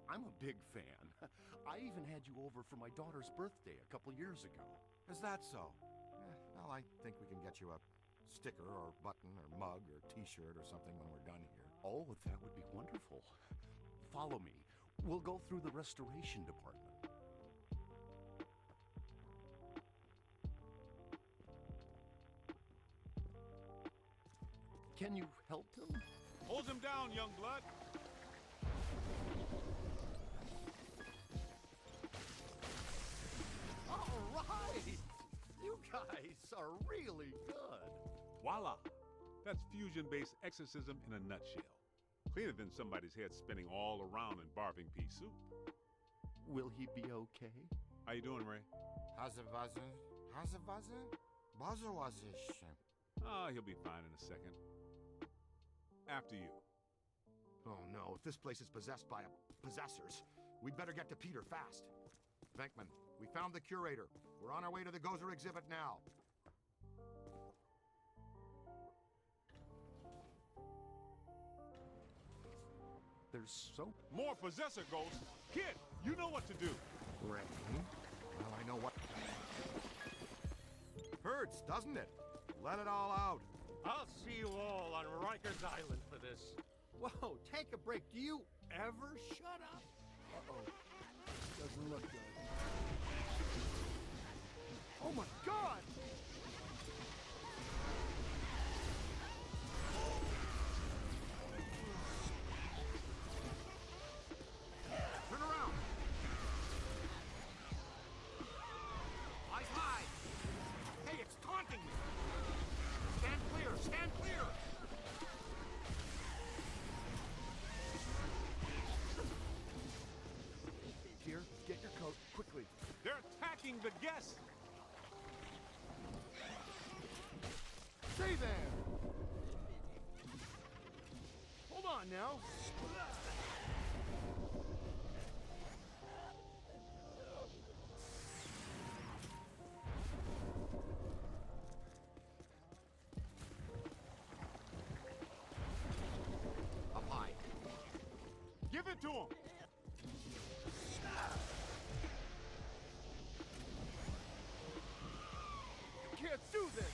I'm a big fan. I even had you over for my daughter's birthday a couple years ago. Is that so? Well, I think we can get you a sticker or button or mug or t-shirt or something when we're done here. Oh, that would be wonderful. Follow me. We'll go through the restoration department. Can you help him? Hold him down, young blood. All right! You guys are really good. Voila! That's fusion-based exorcism in a nutshell. Cleaner than somebody's head spinning all around in barbing pea soup. Will he be okay? How you doing, Ray? How's it, Buzzer? How's it, Buzzer? Buzzer was this shit. Ah, he'll be fine in a second. After you. Oh no, if this place is possessed by possessors, we'd better get to Peter fast. Venkman, we found the curator. We're on our way to the Gozer exhibit now. There's soap. More possessor ghosts. Kid, you know what to do. Ray? Well, I know what... Hurts, doesn't it? Let it all out. I'll see you all on Rikers Island for this. Whoa, take a break. Do you ever shut up? Uh-oh. Doesn't look good. Oh my God! Turn around. Eyes high. Hey, it's taunting me. Stand clear, stand clear. Here, get your coat, quickly. They're attacking the guests. Stay there! Hold on now. Up high. Give it to him. You can't do this!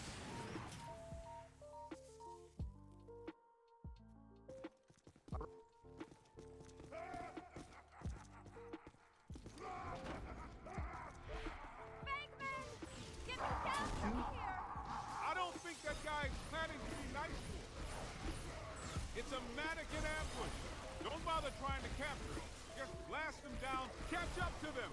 Venkman! Get me down from here! I don't think that guy's planning to be nice to him. It's a mannequin ambush. Don't bother trying to capture him. Just blast them down, catch up to them.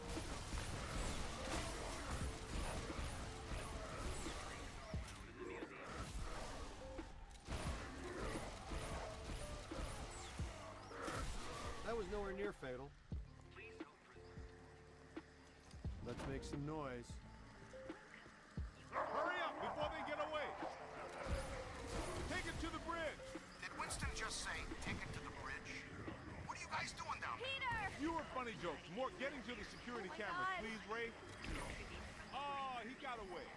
That was nowhere near fatal. Let's make some noise. Hurry up before they get away. Take it to the bridge. Did Winston just say, take it to the bridge? What are you guys doing down there? Peter! Fewer funny jokes, more getting to the security Oh my cameras, God. please, Ray. Oh, he got away.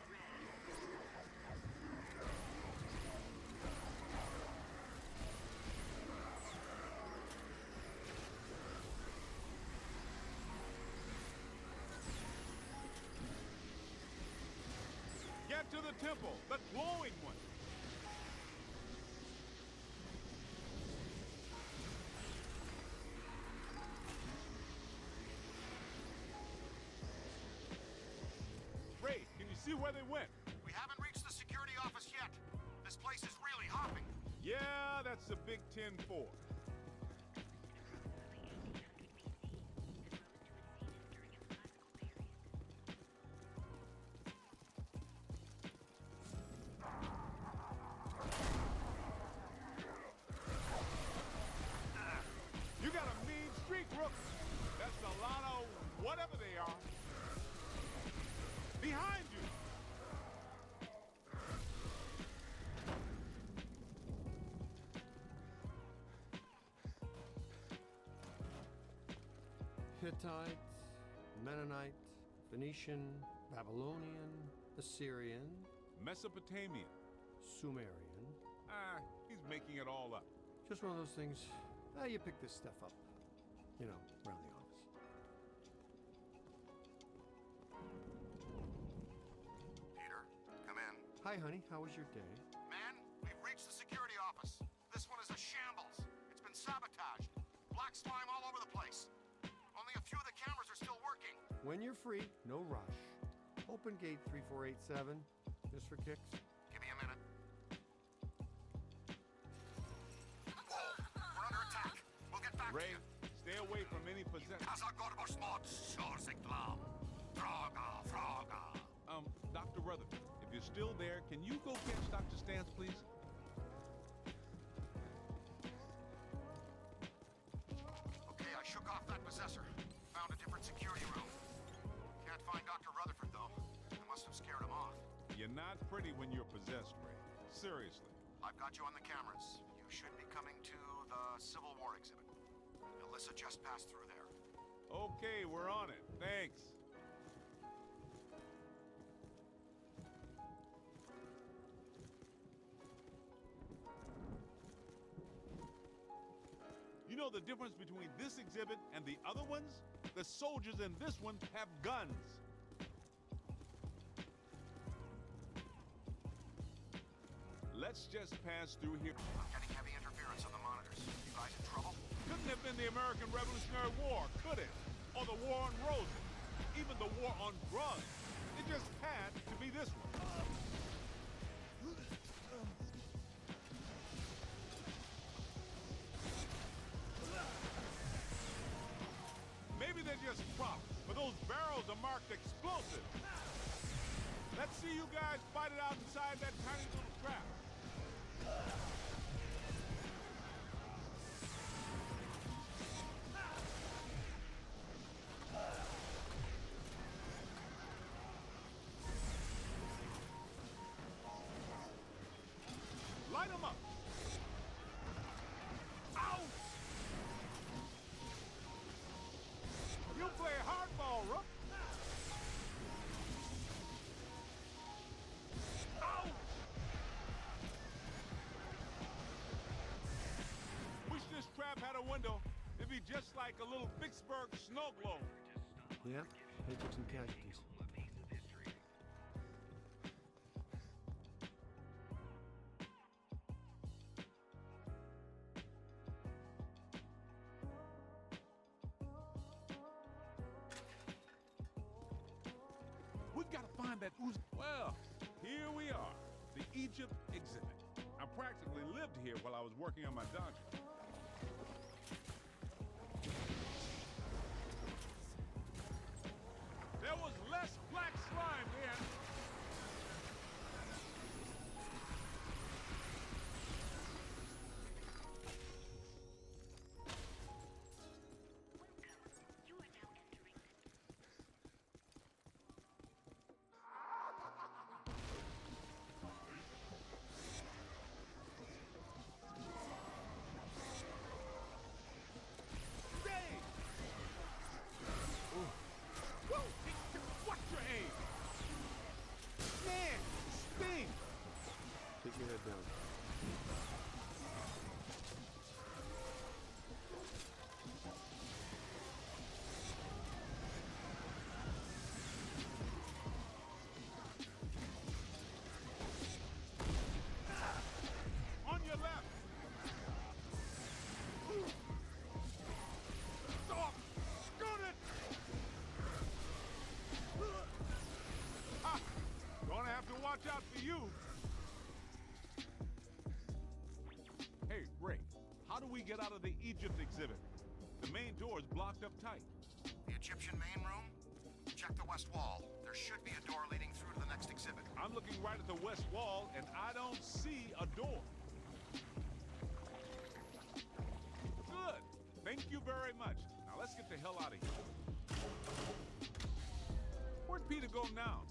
Get to the temple, the glowing one. Ray, can you see where they went? We haven't reached the security office yet. This place is really hopping. Yeah, that's the Big 10-4. Behind you! Hittite, Mennonite, Phoenician, Babylonian, Assyrian, Mesopotamian. Sumerian. He's making it all up. Just one of those things. You pick this stuff up, you know, around the office. Peter, come in. Hi, honey. How was your day? Man, we've reached the security office. This one is a shambles. It's been sabotaged. Black slime all over the place. Only a few of the cameras are still working. When you're free, no rush. Open gate 3487, just for kicks. Give me a minute. Whoa, we're under attack. We'll get back Ray, to you. stay away from any possession. Dr. Rutherford, if you're still there, can you go catch Dr. Stantz, please? Okay, I shook off that possessor. Found a different security room. Can't find Dr. Rutherford, though. I must have scared him off. You're not pretty when you're possessed, Ray. Seriously. I've got you on the cameras. You should be coming to the Civil War exhibit. Alyssa just passed through there. Okay, we're on it. Thanks. You know the difference between this exhibit and the other ones? The soldiers in this one have guns. Let's just pass through here. I'm getting heavy interference on the monitors. You guys in trouble? Couldn't have been the American Revolutionary War, could it? Or the War on Roses. Even the War on Drugs. It just had to be this one. Maybe they're just props, but those barrels are marked explosive. Let's see you guys fight it out inside that tiny little trap. Light them up. Ouch! You play hardball, Rook. Ouch! Wish this trap had a window. It'd be just like a little Vicksburg snow globe. Yeah, they took some casualties. We've got to find that ooze. Well, here we are, the Egypt exhibit. I practically lived here while I was working on my doctorate. There was less black slime then. Watch your aim! Man, sting! Keep your head down. On your left! Stop! Shoot it! Ha! Gonna have to watch out for you. Hey, Ray, how do we get out of the Egypt exhibit? The main door is blocked up tight. The Egyptian main room? Check the west wall. There should be a door leading through to the next exhibit. I'm looking right at the west wall, and I don't see a door. Good. Thank you very much. Now let's get the hell out of here. Where'd Peter go now?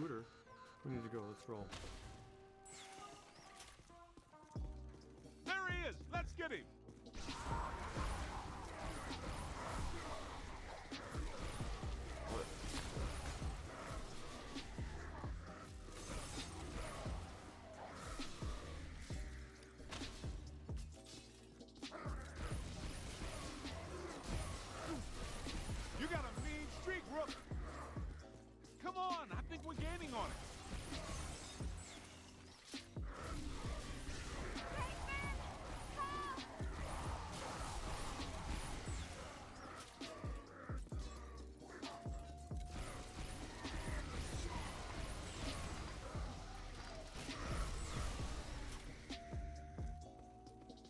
scooter. We need to go. Let's roll. There he is! Let's get him! You got a mean streak, Rook! Come on, I think we're gaining on it.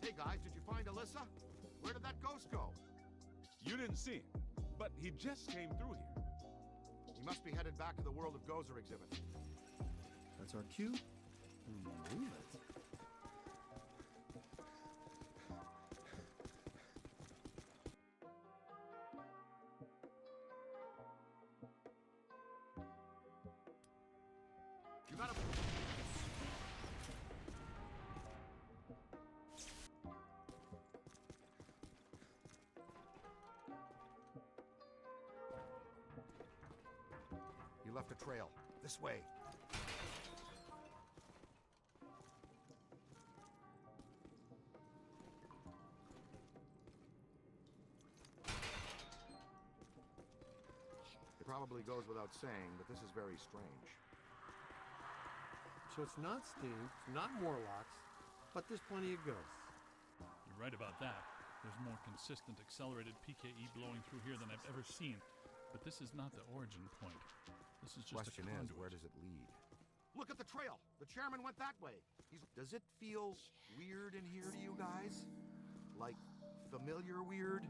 Hey guys, did you find Alyssa? Where did that ghost go? You didn't see him, but he just came through here. He must be headed back to the World of Gozer exhibit. That's our cue. Move it. You gotta... You left a trail. This way. It probably goes without saying, but this is very strange. So it's not steam, it's not Morlocks, but there's plenty of ghosts. You're right about that. There's more consistent accelerated PKE blowing through here than I've ever seen. But this is not the origin point. This is just Question a is, conduit. where does it lead? Look at the trail. The chairman went that way. Does it feel weird in here to you guys? Like familiar weird?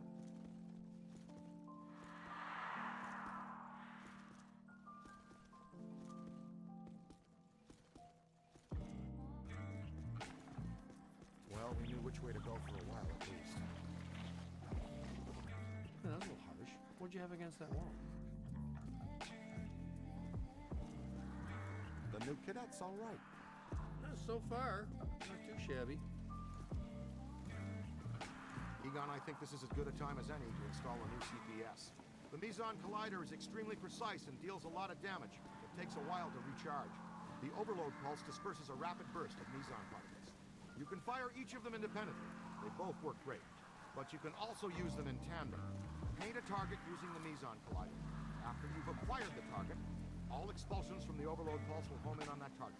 Well, we knew which way to go for a while at least. Yeah, that's a little harsh. What'd you have against that wall? The new cadet's all right. So far, not too shabby. Egon, I think this is as good a time as any to install a new CPS. The Meson Collider is extremely precise and deals a lot of damage. It takes a while to recharge. The overload pulse disperses a rapid burst of Meson particles. You can fire each of them independently. They both work great. But you can also use them in tandem. Paint a target using the Meson Collider. After you've acquired the target, all expulsions from the overload pulse will home in on that target.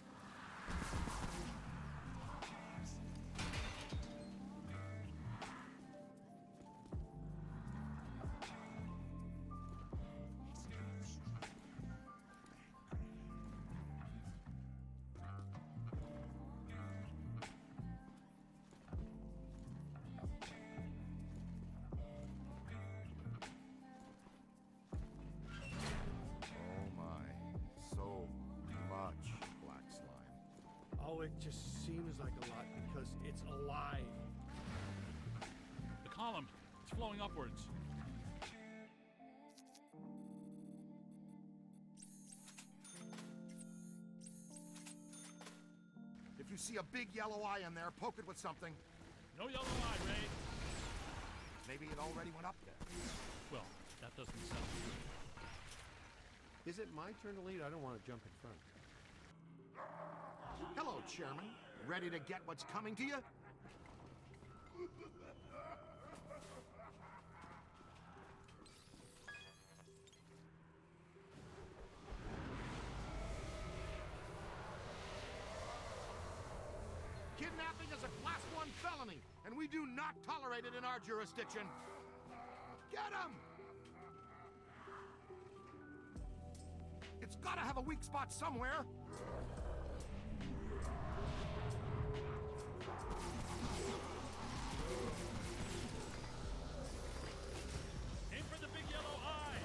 Oh, it just seems like a lot because it's alive. The column, it's flowing upwards. If you see a big yellow eye in there, poke it with something. No yellow eye, Ray. Maybe it already went up there. Well, that doesn't sound good. Is it my turn to lead? I don't want to jump in front. Hello, Chairman. Ready to get what's coming to you? Kidnapping is a Class 1 felony, and we do not tolerate it in our jurisdiction. Get him! It's gotta have a weak spot somewhere. Aim for the big yellow eye.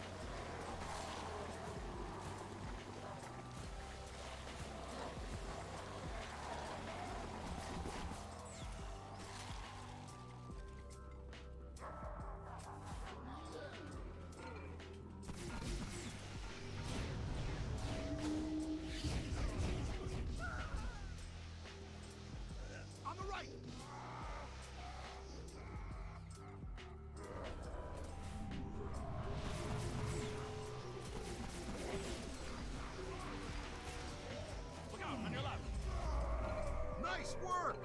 Nice work!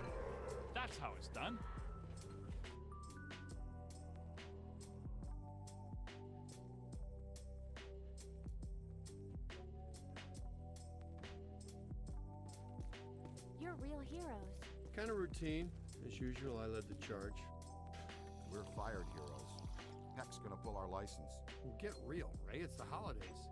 That's how it's done. You're real heroes. Kind of routine. As usual, I led the charge. We're fired heroes. Heck's gonna pull our license. Well, get real, Ray. It's the holidays.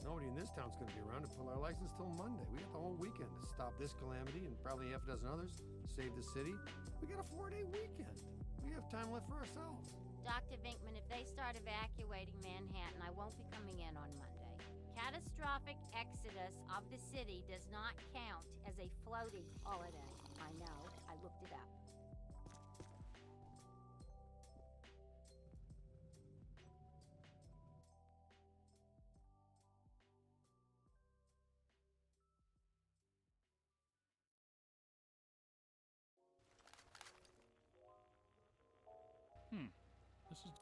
Nobody in this town's going to be around to pull our license till Monday. We got the whole weekend to stop this calamity and probably half a dozen others, save the city. We got a 4-day weekend. We have time left for ourselves. Dr. Vinkman, if they start evacuating Manhattan, I won't be coming in on Monday. Catastrophic exodus of the city does not count as a floating holiday. I know. I looked it up. This is...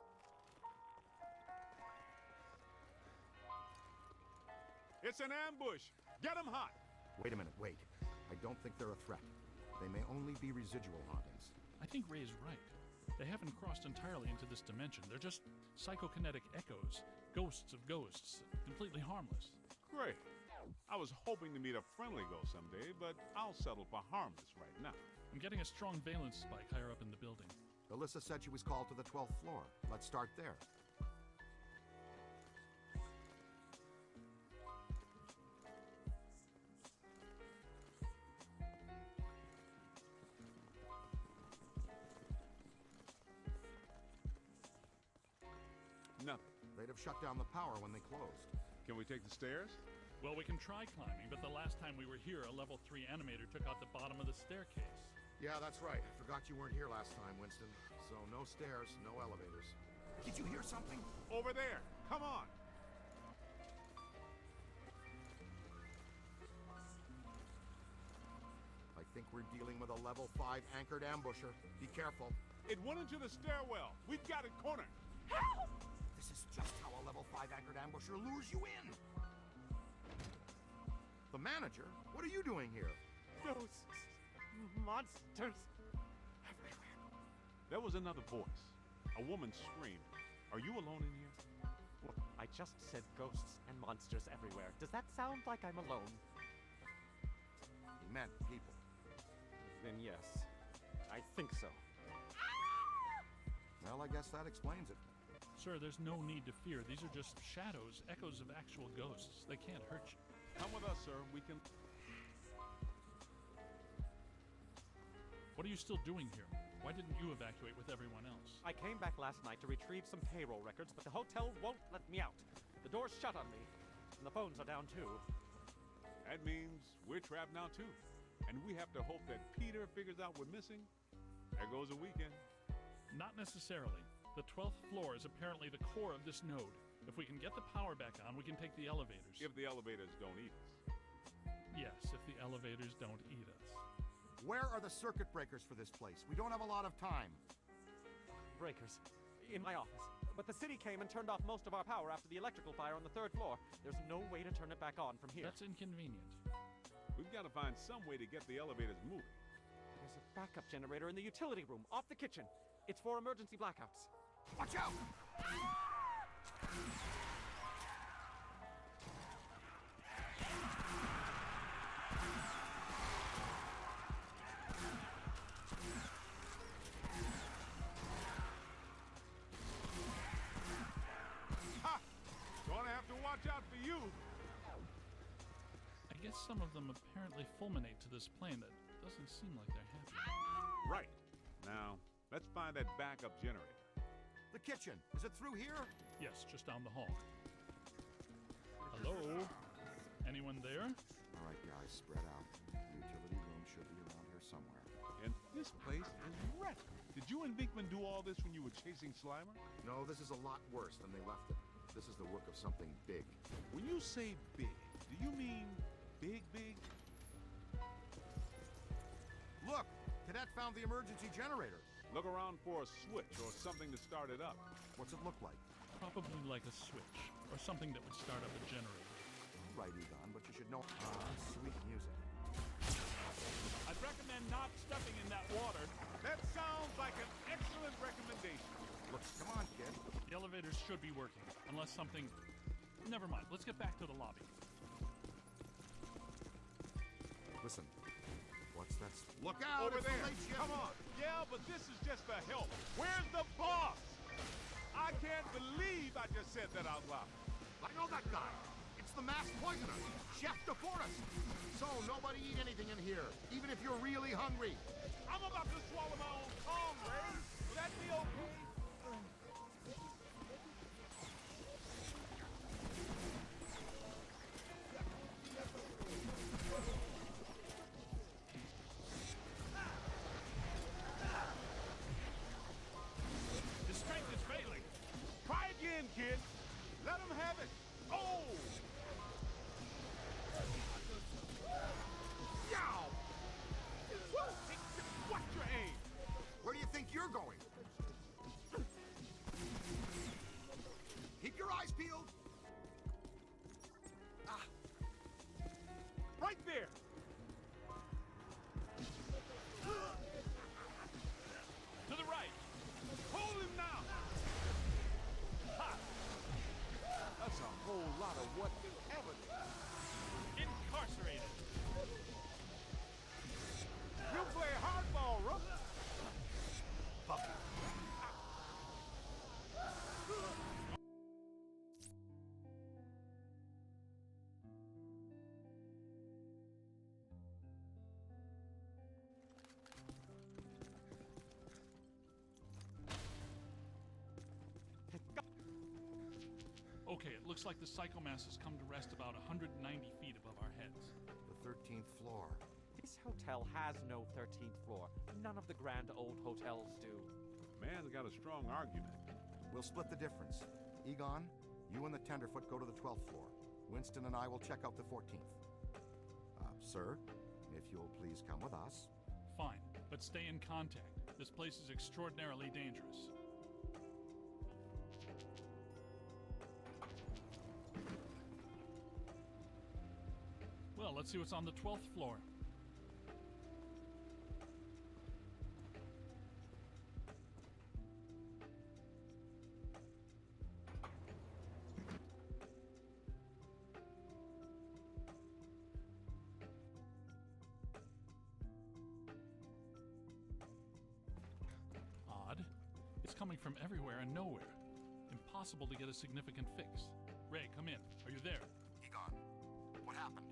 It's an ambush. Get them hot. Wait a minute, wait. I don't think they're a threat. They may only be residual hauntings. I think Ray is right. They haven't crossed entirely into this dimension. They're just psychokinetic echoes, ghosts of ghosts, completely harmless. Great. I was hoping to meet a friendly ghost someday, but I'll settle for harmless right now. I'm getting a strong valence spike higher up in the building. Alyssa said she was called to the 12th floor. Let's start there. Nothing. They'd have shut down the power when they closed. Can we take the stairs? Well, we can try climbing, but the last time we were here, a level 3 animator took out the bottom of the staircase. Yeah, that's right. I forgot you weren't here last time, Winston. So no stairs, no elevators. Did you hear something? Over there. Come on. I think we're dealing with a level 5 anchored ambusher. Be careful. It went into the stairwell. We've got it cornered. This is just how a level 5 anchored ambusher lures you in. The manager? What are you doing here? Ghosts, monsters, everywhere. There was another voice. A woman screamed. Are you alone in here? Well, I just said ghosts and monsters everywhere. Does that sound like I'm alone? He meant people. Then yes, I think so. Well, I guess that explains it. Sir, there's no need to fear. These are just shadows, echoes of actual ghosts. They can't hurt you. Come with us, sir. We can... What are you still doing here? Why didn't you evacuate with everyone else? I came back last night to retrieve some payroll records, but the hotel won't let me out. The door's shut on me, and the phones are down too. That means we're trapped now, too. And we have to hope that Peter figures out we're missing. There goes a weekend. Not necessarily. The 12th floor is apparently the core of this node. If we can get the power back on, we can take the elevators. If the elevators don't eat us. Yes, if the elevators don't eat us. Where are the circuit breakers for this place? We don't have a lot of time. Breakers. In my office. But the city came and turned off most of our power after the electrical fire on the 3rd floor. There's no way to turn it back on from here. That's inconvenient. We've got to find some way to get the elevators moving. There's a backup generator in the utility room, off the kitchen. It's for emergency blackouts. Watch out! Ha! Gonna have to watch out for you. I guess some of them apparently fulminate to this plane. That doesn't seem like they're happy. Right. Now, let's find that backup generator. The kitchen. Is it through here? Yes, just down the hall. Hello? Anyone there? All right, guys, spread out. The utility room should be around here somewhere. And this place is wrecked. Did you and Beekman do all this when you were chasing Slimer? No, this is a lot worse than they left it. This is the work of something big. When you say big, do you mean big, big? Look! Cadet found the emergency generator. Look around for a switch or something to start it up. What's it look like? Probably like a switch, or something that would start up a generator. Right, Egon, but you should know. Ah, sweet music. I'd recommend recommend not stepping in that water. That sounds like an excellent recommendation. Look, come on, kid. The elevators should be working, unless something... Never mind, let's get back to the lobby. Listen, what's that? Look out! Over it's the there. late shift. Come on. Yeah, but this is just for help. Where's the boss? I can't believe I just said that out loud. I know that guy. It's the masked poisoner, Chef DeForest. So nobody eat anything in here, even if you're really hungry. I'm about to swallow my own tongue, Ray. Will that be okay? His strength is failing. Try again, kid. Let him have it. Oh! Yow! Woo! Watch your aim. Where do you think you're going? Keep your eyes peeled. Right there. To the right. Hold him now. Ha! That's a whole lot of what evidence. Incarcerated. You play hardball, Rook. Okay, it looks like the psychomass has come to rest about 190 feet above our heads. The 13th floor. This hotel has no 13th floor. None of the grand old hotels do. Man's got a strong argument. We'll split the difference. Egon, you and the tenderfoot go to the 12th floor. Winston and I will check out the 14th. Sir, if you'll please come with us. Fine, but stay in contact. This place is extraordinarily dangerous. Well, let's see what's on the 12th floor. Odd. It's coming from everywhere and nowhere. Impossible to get a significant fix. Ray, come in. Are you there? Egon, what happened?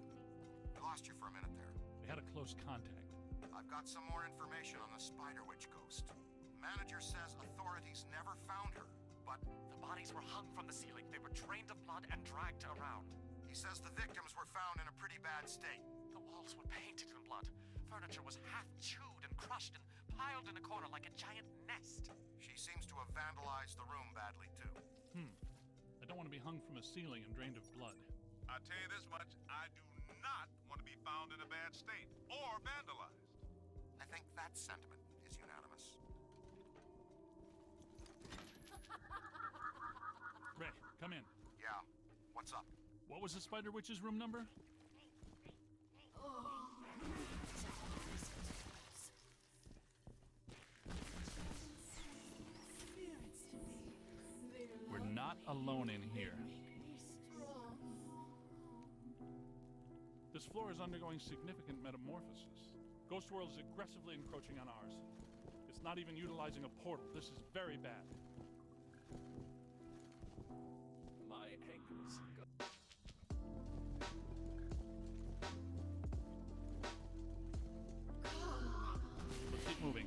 We lost you for a minute there. We had a close contact. I've got some more information on the Spider Witch ghost. Manager says authorities never found her, but The bodies were hung from the ceiling. They were drained of blood and dragged around. he says the victims were found in a pretty bad state. The walls were painted in blood. Furniture was half chewed and crushed and piled in a corner like a giant nest. She seems to have vandalized the room badly, too. I don't want to be hung from a ceiling and drained of blood. I tell you this much, I do not want to be found in a bad state or vandalized. I think that sentiment is unanimous. Ray, come in. Yeah, what's up? What was the Spider Witch's room number? We're not alone in here. This floor is undergoing significant metamorphosis. Ghost World is aggressively encroaching on ours. It's not even utilizing a portal. This is very bad. My ankles. Let's keep moving.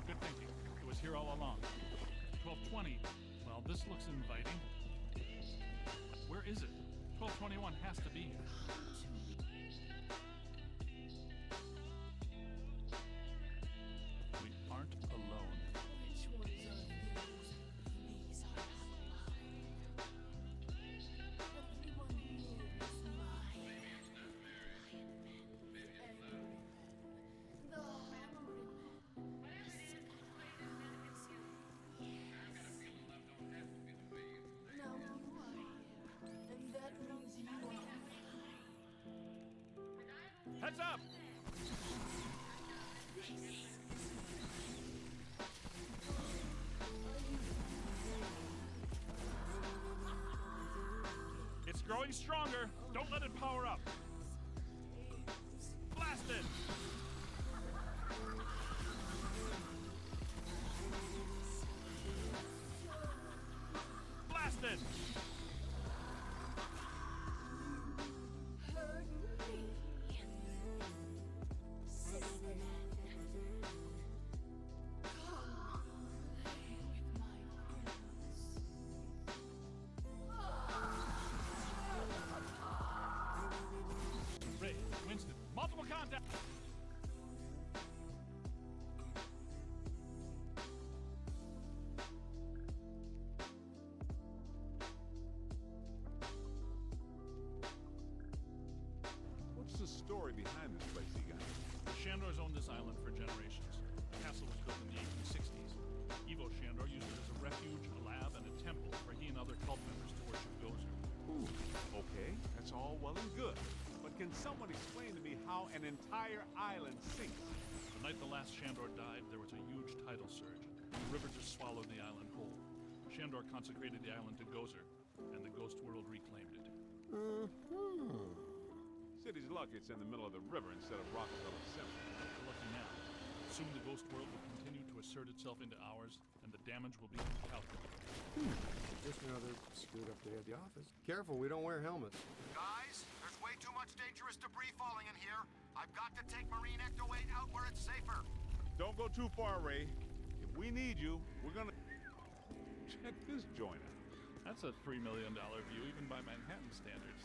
Good thinking. It was here all along. 1220. Well, this looks inviting. Where is it? 1221 has to be here. We aren't alone. Growing stronger. Don't let it power up. Blasted! Blasted! Ray, Winston, multiple contact! What's the story behind this place, Egon? The Shandors owned this island for generations. The castle was built in the 1860s. Evo Shandor used it as a refuge, a lab, and a temple for he and other cult members to worship Gozer. Ooh, okay, that's all well and good. But can someone explain to me how an entire island sinks? The night the last Shandor died, there was a huge tidal surge. The river just swallowed the island whole. Shandor consecrated the island to Gozer, and the ghost world reclaimed it. City's lucky it's in the middle of the river instead of Rockefeller Center. We're lucky now. Soon the ghost world will continue to assert itself into ours, and the damage will be incalculable. Just another screwed up day at the office. Careful, we don't wear helmets. Guys, there's way too much dangerous debris falling in here. I've got to take Marine Ecto 8 out where it's safer. Don't go too far, Ray. If we need you, we're gonna... Check this joint out. That's a $3 million view, even by Manhattan standards.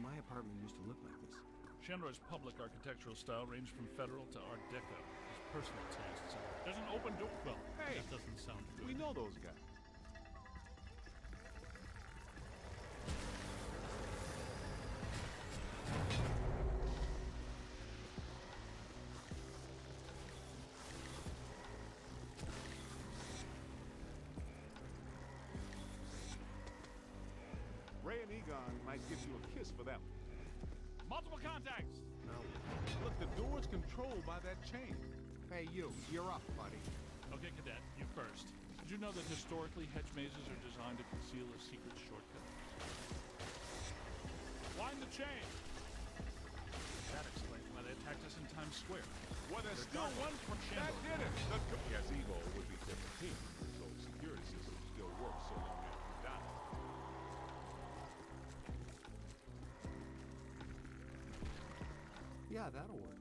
My apartment used to look like this. Shandor's public architectural style ranged from federal to Art Deco. His personal tastes are... There's an open door... Well, Hey, that doesn't sound good. We know those guys. Ray and Egon might give you a kiss for that one. Multiple contacts! Look, the door's controlled by that chain. Hey, you're up, buddy. Okay, Cadet, you first. Did you know that historically hedge mazes are designed to conceal a secret shortcut? Wind the chain! That explains why they attacked us in Times Square. Well, there's still one from Shandor. That did it! Yes, Evo would be 15, so security system still works so long after you die. Yeah, that'll work.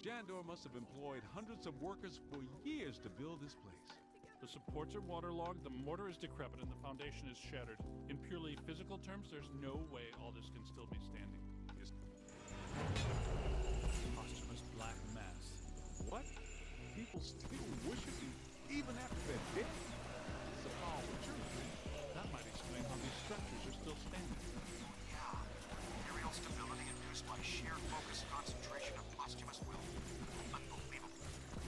Shandor must have employed hundreds of workers for years to build this place. The supports are waterlogged, the mortar is decrepit, and the foundation is shattered. In purely physical terms, there's no way all this can still be standing. Posthumous black mass. What? People still worship you even after they're dead? It's a powerful church. That might explain how these structures are still standing. Yeah. Aerial stability induced by sheer focus concentration of posthumous will. Unbelievable.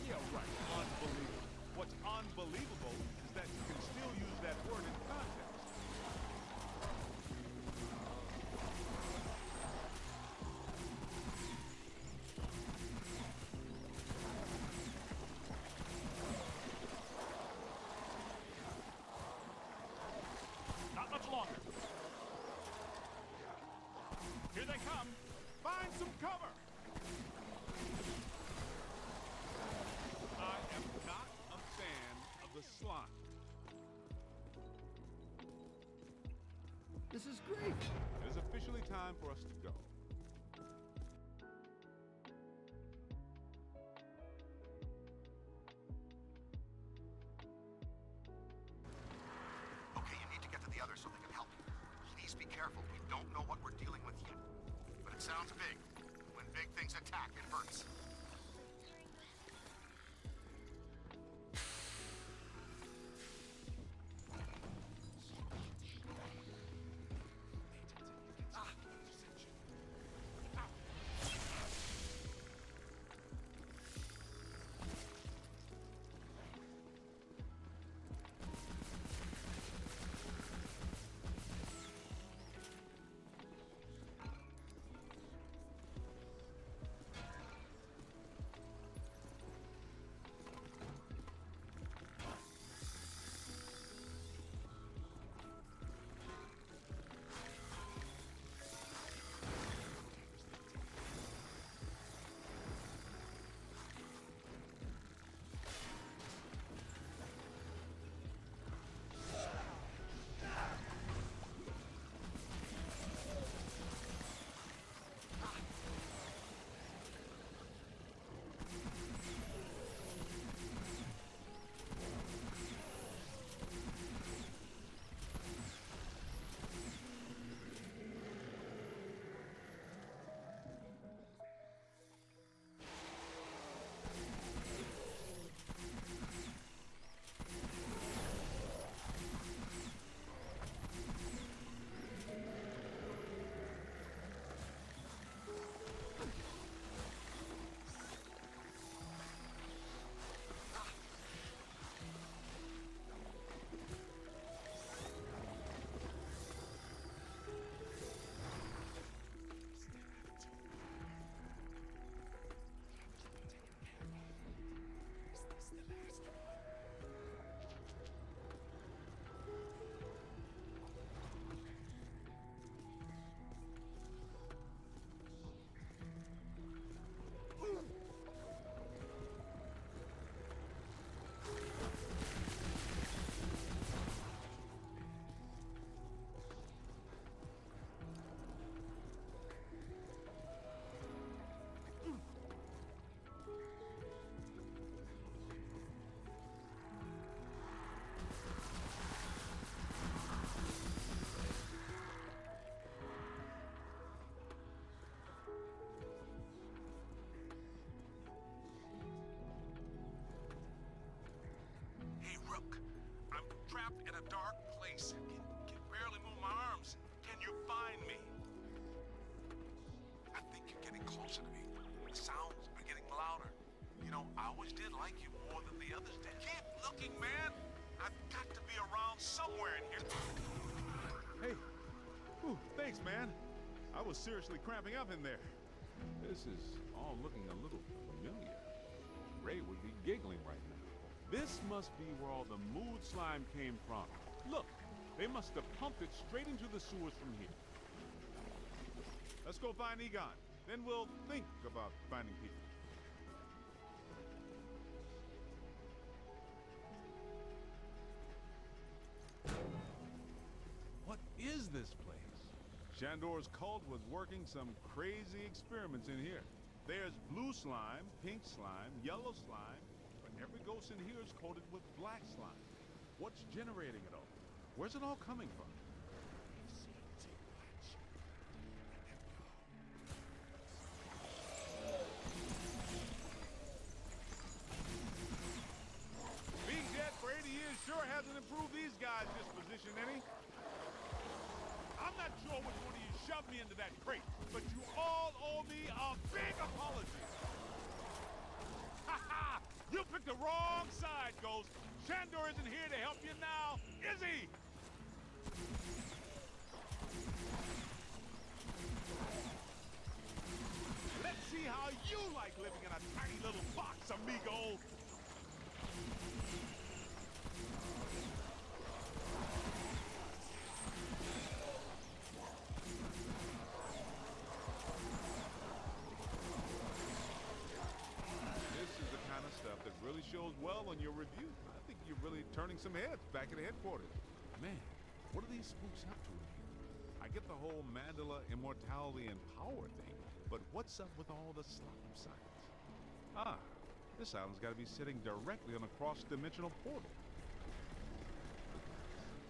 Yeah, right. Unbelievable. What's unbelievable is that you can still use that word in context. Not much longer. Here they come. Find some cover! I am not a fan of the slime. This is great. It is officially time for us to go. Okay, you need to get to the others so they can help you. Please be careful. We don't know what we're dealing with yet. But it sounds big. When big things attack, it hurts. crook. I'm trapped in a dark place. Can barely move my arms. Can you find me? I think you're getting closer to me. The sounds are getting louder. You know, I always did like you more than the others did. Keep looking, man. I've got to be around somewhere in here. Hey. Ooh, thanks, man. I was seriously cramping up in there. This is all looking a little familiar. Ray would be giggling right now. This must be where all the mood slime came from. Look, they must have pumped it straight into the sewers from here. Let's go find Egon. Then we'll think about finding people. What is this place? Shandor's cult was working some crazy experiments in here. There's blue slime, pink slime, yellow slime, but every ghost in here is coated with black slime. What's generating it all? Where's it all coming from? Being dead for 80 years sure hasn't improved these guys' disposition any. I'm not sure which one of you shoved me into that crate, but you all owe me a big apology. Ha ha! You picked the wrong side, Ghost. Shandor isn't here to help you now, is he? Let's see how you like living in a tiny little box, amigo. That really shows well on your review. I think you're really turning some heads back at headquarters. Man, what are these spooks up to in here? I get the whole Mandela immortality and power thing, but what's up with all the slime signs? Ah, this island's got to be sitting directly on a cross-dimensional portal.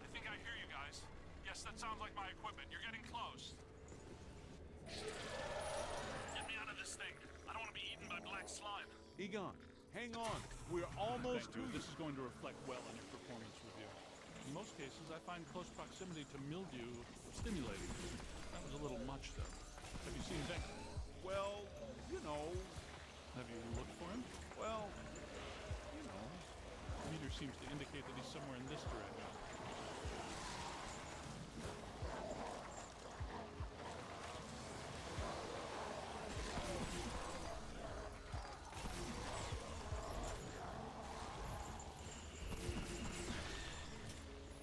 I think I hear you guys. Yes, that sounds like my equipment. You're getting close. Get me out of this thing. I don't want to be eaten by black slime. Egon, hang on. We're almost Thank you. This is going to reflect well on your performance review. In most cases, I find close proximity to mildew stimulating. That was a little much, though. Have you seen Vector? Well, you know. Have you looked for him? Well, you know. The meter seems to indicate that he's somewhere in this direction.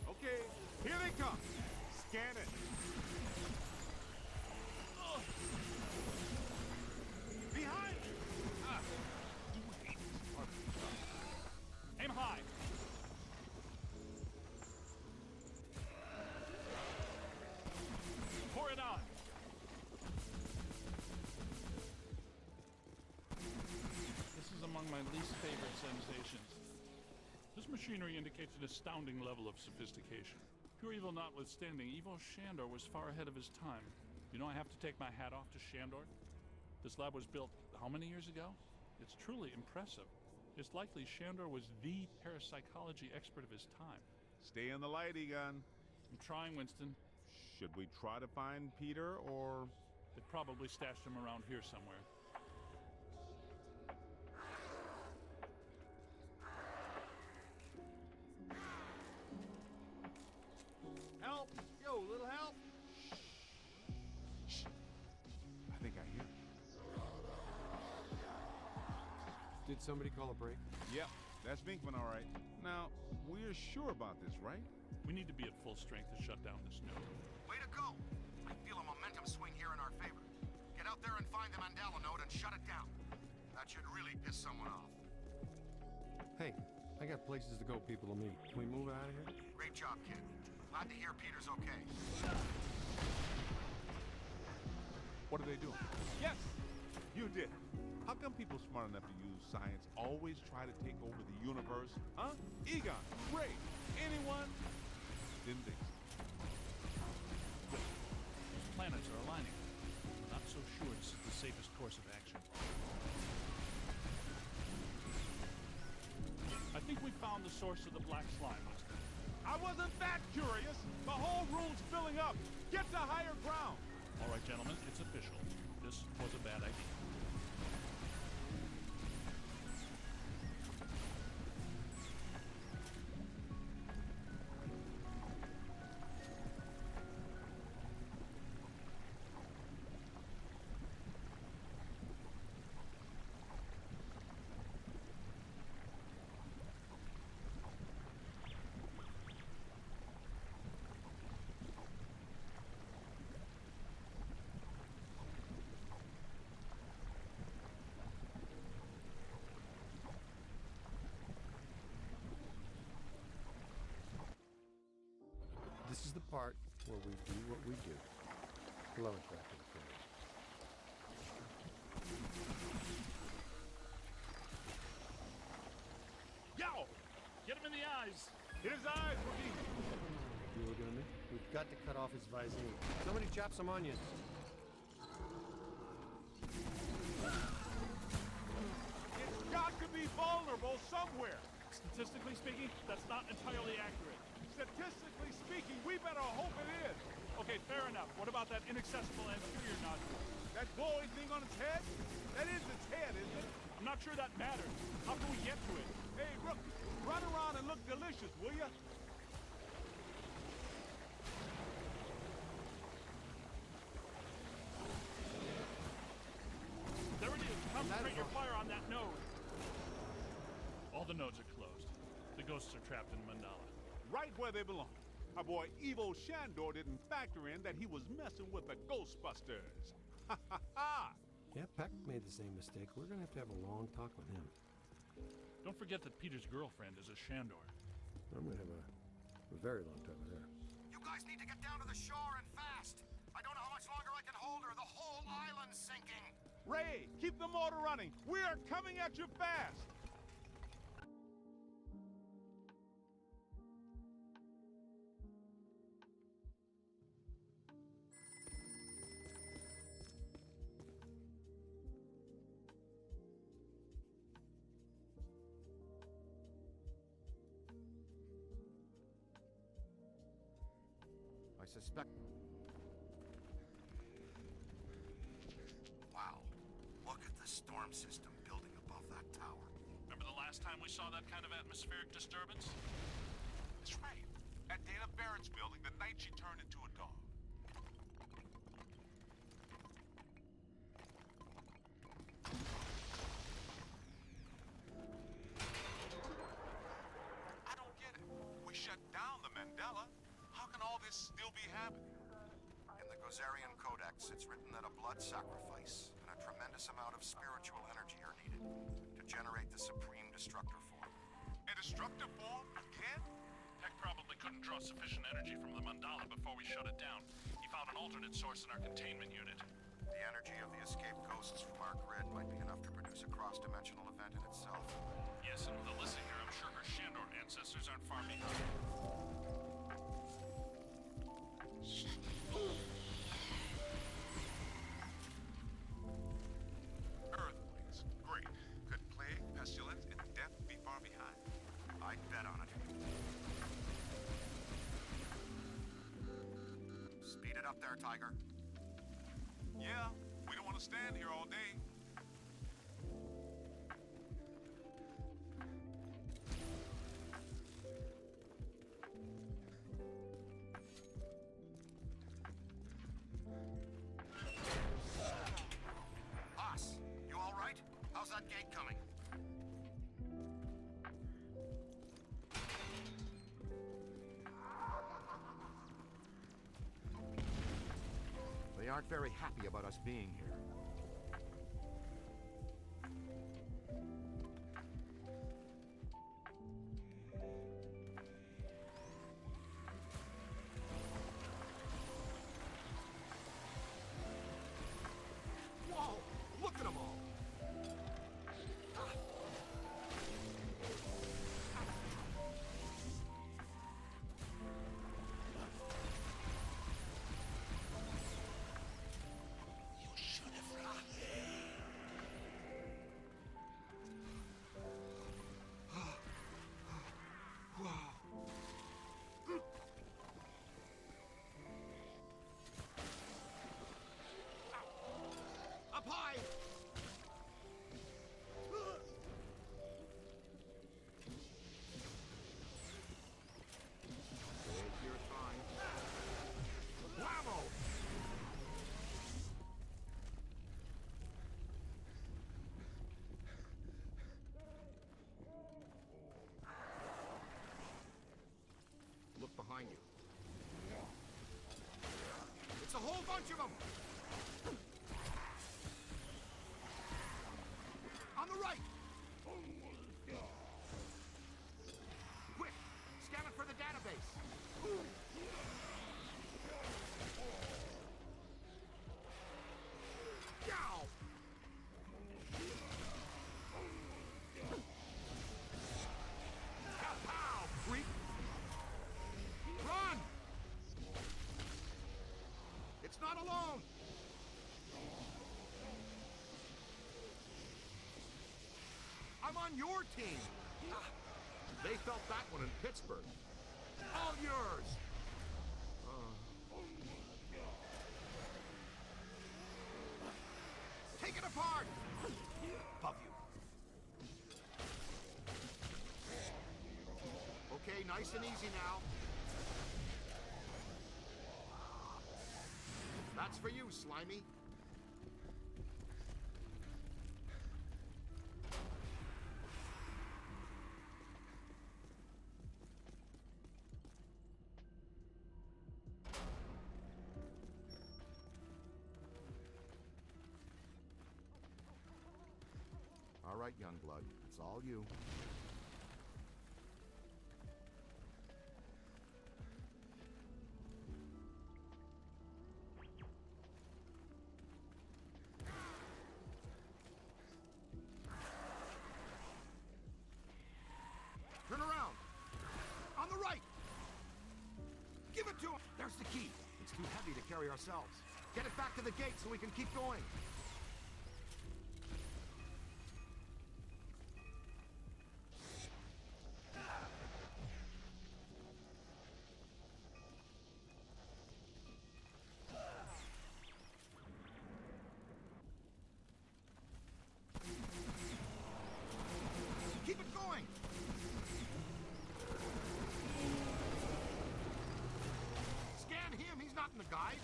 Okay, here they come. Scan it. Behind you. Do hate this part of the job. Aim high. Pour it on. This is among my least favorite sensations. This machinery indicates an astounding level of sophistication. Pure evil notwithstanding, Evil Shandor was far ahead of his time. You know, I have to take my hat off to Shandor. This lab was built how many years ago? It's truly impressive. It's likely Shandor was the parapsychology expert of his time. Stay in the light, Egon. I'm trying, Winston. Should we try to find Peter, or... They probably stashed him around here somewhere. Help! Yo, little help! Shh. I think I hear. Did somebody call a break? Yep, that's Vinkman, all right. Now, we're sure about this, right? We need to be at full strength to shut down this node. Way to go! I feel a momentum swing here in our favor. Get out there and find the Mandela node and shut it down. That should really piss someone off. Hey, I got places to go, people to meet. Can we move out of here? Great job, kid. Glad to hear Peter's okay. What are they doing? Yes, you did. How come people smart enough to use science always try to take over the universe? Huh? Egon, Ray, anyone? Didn't think so. Those planets are aligning. I'm not so sure this is the safest course of action. I think we found the source of the black slime, Winston. I wasn't that curious. The whole room's filling up. Get to higher ground. All right, gentlemen, it's official. This was a bad idea. This is the part where we do what we do. Blow it back to the frame. Yo! Get him in the eyes! Hit his eyes, Rookie. You looking at me? We've got to cut off his visine. Somebody chop some onions. It's got to be vulnerable somewhere. Statistically speaking, that's not entirely accurate. Statistically speaking, we better hope it is. Okay, fair enough. What about that inaccessible anterior nodule? That glowing thing on its head? That is its head, isn't it? I'm not sure that matters. How can we get to it? Hey, Rook, run around and look delicious, will ya? There it is. Concentrate your fire on that node. All the nodes are closed. The ghosts are trapped in the mandala. Right where they belong. Our boy Evo Shandor didn't factor in that he was messing with the Ghostbusters. Ha ha ha! Yeah, Peck made the same mistake. We're gonna have a long talk with him. Don't forget that Peter's girlfriend is a Shandor. I'm gonna have a very long talk with her. You guys need to get down to the shore and fast. I don't know how much longer I can hold her. The whole island's sinking. Ray, keep the motor running. We are coming at you fast. I suspect... Wow. Look at the storm system building above that tower. Remember the last time we saw that kind of atmospheric disturbance? That's right. At Dana Barrett's building the night she turned into a dog. I don't get it. We shut down the Mandela. How can all this still be happening? In the Gozerian Codex, it's written that a blood sacrifice and a tremendous amount of spiritual energy are needed to generate the supreme destructor form. A destructive form? Again? Peck probably couldn't draw sufficient energy from the mandala before we shut it down. He found an alternate source in our containment unit. The energy of the escaped ghosts from our grid might be enough to produce a cross-dimensional event in itself. Yes, and with Alyssa here, I'm sure her Shandor ancestors aren't far behind. Earthquakes. Great. Could plague, pestilence, and death be far behind? I'd bet on it. Speed it up there, Tiger. Yeah, we don't want to stand here all day. Haas, you all right? How's that gate coming? They aren't very happy about us being here. Whoa! Look at them all! You should behind you. It's a whole bunch of them! On the right! Quick! Scan it for the database! Yow! Kapow, freak! Run! It's not alone! I'm on your team! They felt that one in Pittsburgh. All yours! Take it apart! Above you. Okay, nice and easy now. That's for you, Slimy. All right, Youngblood, it's all you. Turn around! On the right! Give it to him! There's the key. It's too heavy to carry ourselves. Get it back to the gate so we can keep going. Keep it going! Scan him, he's not in the guide.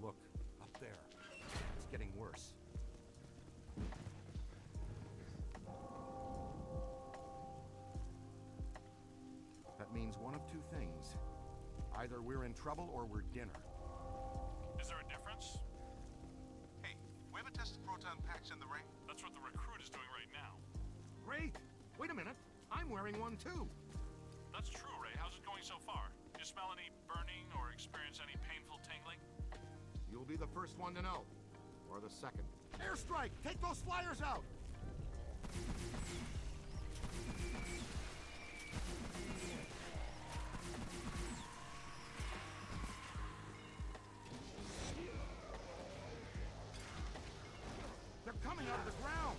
Look, up there. It's getting worse. That means one of two things. Either we're in trouble or we're dinner. Is there a difference? Hey, we ever tested proton packs in the ring? That's what the recruit is doing right now. Great! Wait a minute. I'm wearing one too. That's true, Ray. How's it going so far? Do you smell any burning or experience any painful tingling? You'll be the first one to know. Or the second. Airstrike! Take those flyers out! They're coming out of the ground!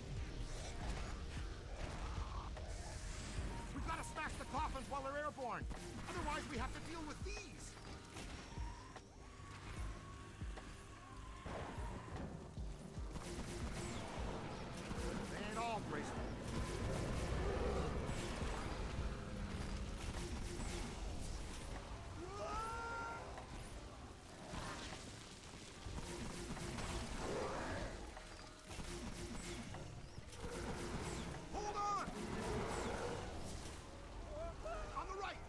We've got to smash the coffins while they're airborne! Otherwise we have to deal with these! They ain't all graceful. Hold on! On the right!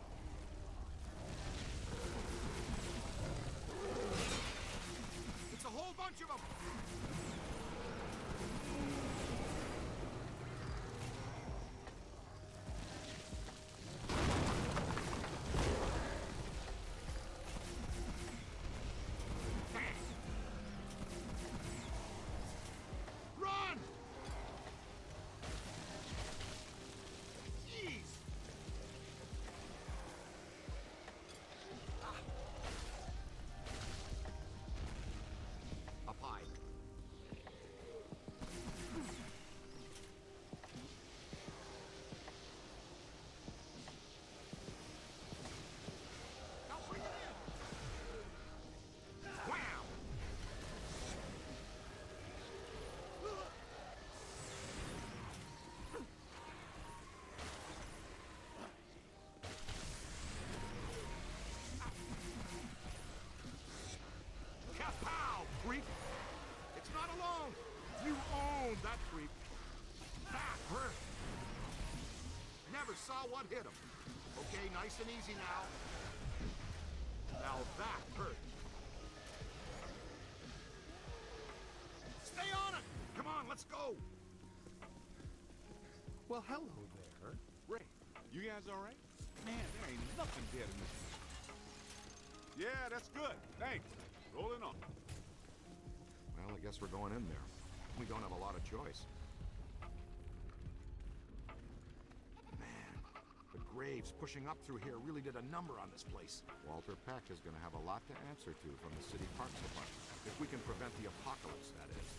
saw what hit him. Okay, nice and easy now. Now that hurt. Stay on it! Come on, let's go! Well, hello there. Ray, you guys all right? Man, there ain't nothing dead in this. Yeah, that's good. Thanks. Rolling on. Well, I guess we're going in there. We don't have a lot of choice. Man, the graves pushing up through here really did a number on this place. Walter Peck is going to have a lot to answer to from the city parks department. If we can prevent the apocalypse, that is.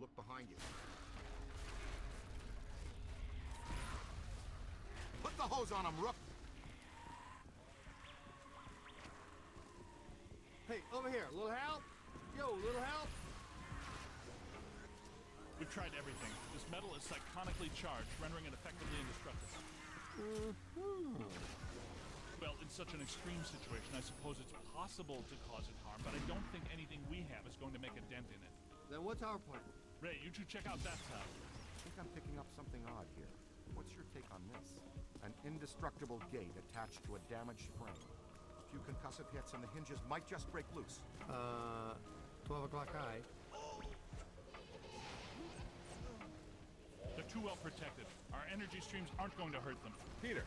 Look behind you. Put the hose on him, Rook! Hey, over here. Little help? Yo, little help? We've tried everything. This metal is psychonically charged, rendering it effectively indestructible. Well, in such an extreme situation, I suppose it's possible to cause it harm, but I don't think anything we have is going to make a dent in it. Then what's our plan? Ray, you two check out that tub. I think I'm picking up something odd here. What's your take on this? An indestructible gate attached to a damaged frame. A few concussive hits and the hinges might just break loose. 12 o'clock high. They're too well protected. Our energy streams aren't going to hurt them. Peter,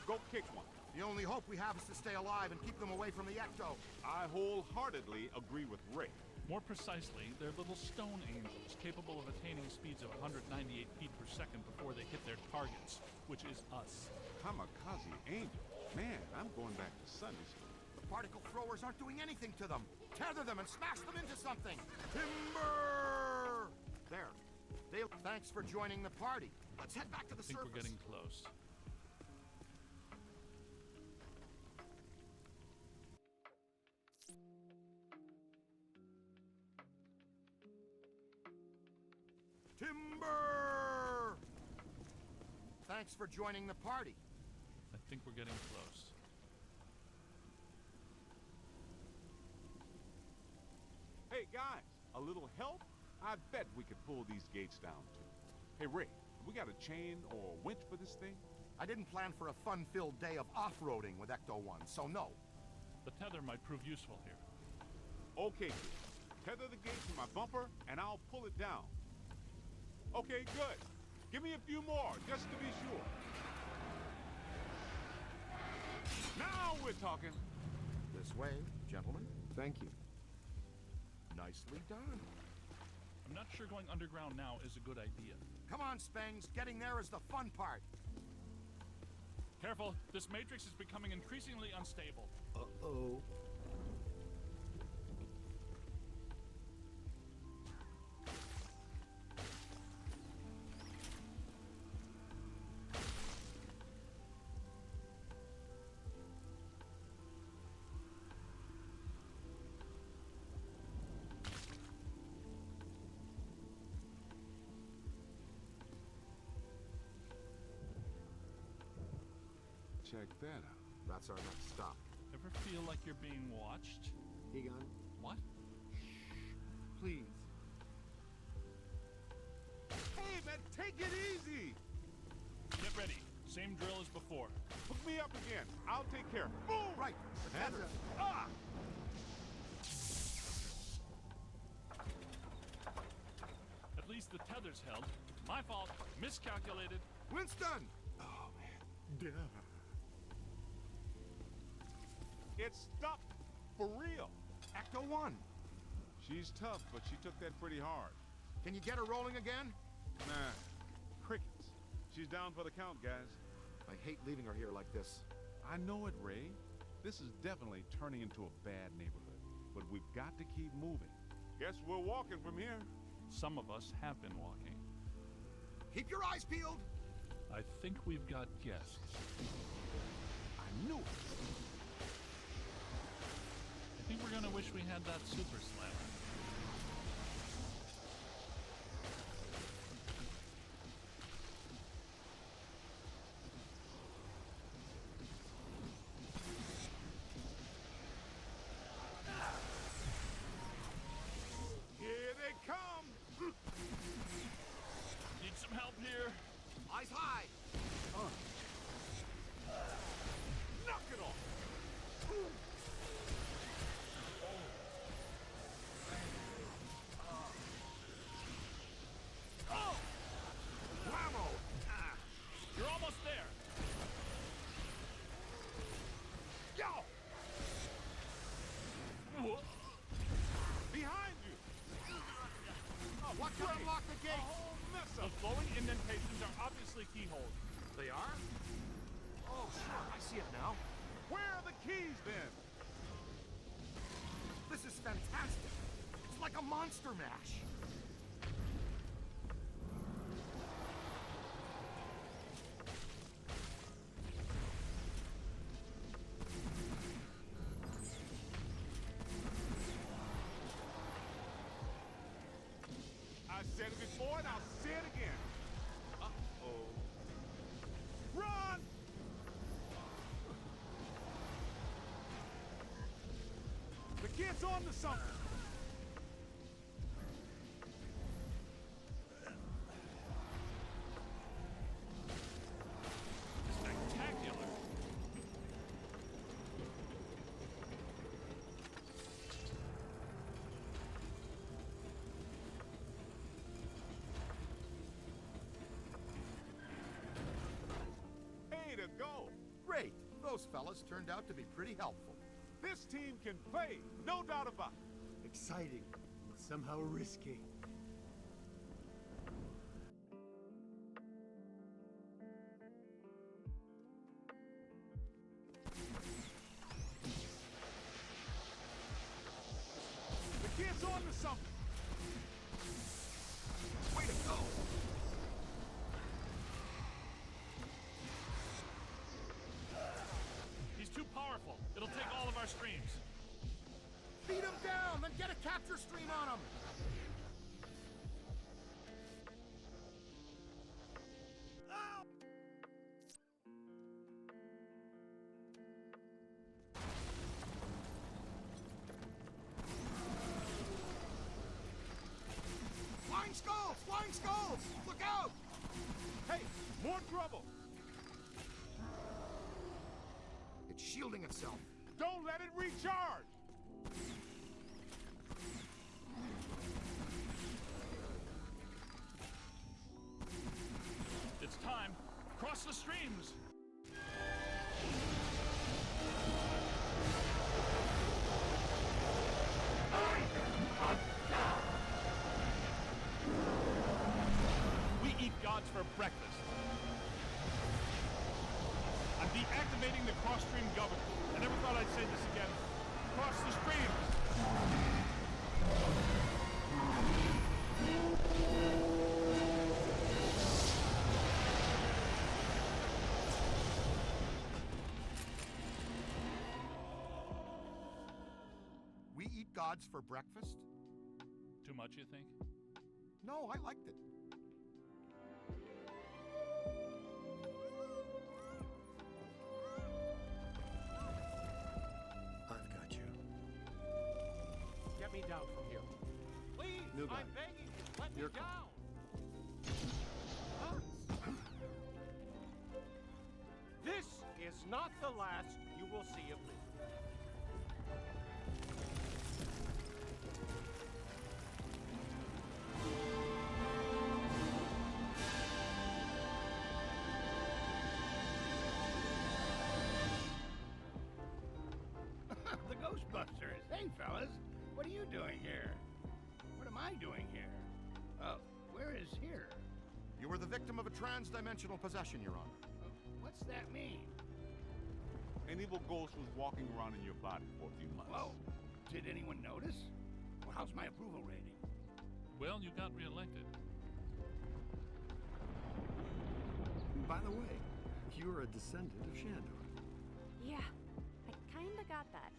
go kick one. The only hope we have is to stay alive and keep them away from the ecto. I wholeheartedly agree with Ray. More precisely, they're little stone angels capable of attaining speeds of 198 feet per second before they hit their targets, which is us. Kamikaze angel. Man, I'm going back to Sunday school. The particle throwers aren't doing anything to them. Tether them and smash them into something. Timber! There. Thanks for joining the party. Let's head back to the I think surface. we're getting close. Timber! Thanks for joining the party. I think we're getting close. Hey, guys, a little help? I bet we could pull these gates down, too. Hey, Ray, we got a chain or a winch for this thing? I didn't plan for a fun-filled day of off-roading with Ecto-1, so no. The tether might prove useful here. Okay, kid. Tether the gate to my bumper, and I'll pull it down. Okay, good. Give me a few more, just to be sure. Now we're talking. This way, gentlemen. Thank you. Nicely done. I'm not sure going underground now is a good idea. Come on, Spangs. Getting there is the fun part. Careful, this matrix is becoming increasingly unstable. Uh-oh. Check that out. That's our next stop. Ever feel like you're being watched? Egon, What? please. Hey, man, take it easy. Get ready. Same drill as before. Hook me up again. I'll take care. Boom! Right, the tether. Ah! At least the tether's held. My fault. Miscalculated. Winston! Oh, man. It's stuck. For real. Ecto-1. She's tough, but she took that pretty hard. Can you get her rolling again? Nah. Crickets. She's down for the count, guys. I hate leaving her here like this. I know it, Ray. This is definitely turning into a bad neighborhood. But we've got to keep moving. Guess we're walking from here. Some of us have been walking. Keep your eyes peeled. I think we've got guests. I knew it. I think we're gonna wish we had that super slammer. indentations are obviously keyholes. They are? Oh, sure, I see it now. Where are the keys then? This is fantastic. It's like a monster mash. I said it before and I'll say it again. Uh-oh. Run! The kid's on to something. Spectacular. Way to go. Great. Those fellas turned out to be pretty helpful. This team can play, no doubt about it. Exciting, and somehow risky. The kid's on to something. Way to go. He's too powerful. It'll take all of our streams. Beat him down, then get a capture stream on him. Flying skulls! Flying skulls! Look out! Hey, more trouble. It's shielding itself. Don't let it recharge. It's time. Cross the streams. We eat gods for breakfast. I'm deactivating the cross-stream governor. I never thought I'd say this again. Cross the streams. We eat gods for breakfast? Too much, you think? No, I liked it. I've got you. Get me down from here. Please, New guy. I'm begging you, let me Your down. This is not the last you will see of me. The Ghostbusters. Hey, fellas. What are you doing here? What am I doing here? Where is here? You were the victim of a trans-dimensional possession, Your Honor. What's that mean? An evil ghost was walking around in your body for a few months. Whoa. Did anyone notice? Well, how's my approval rating? Well, you got reelected. By the way, you're a descendant of Shandor. Yeah, I kinda got that.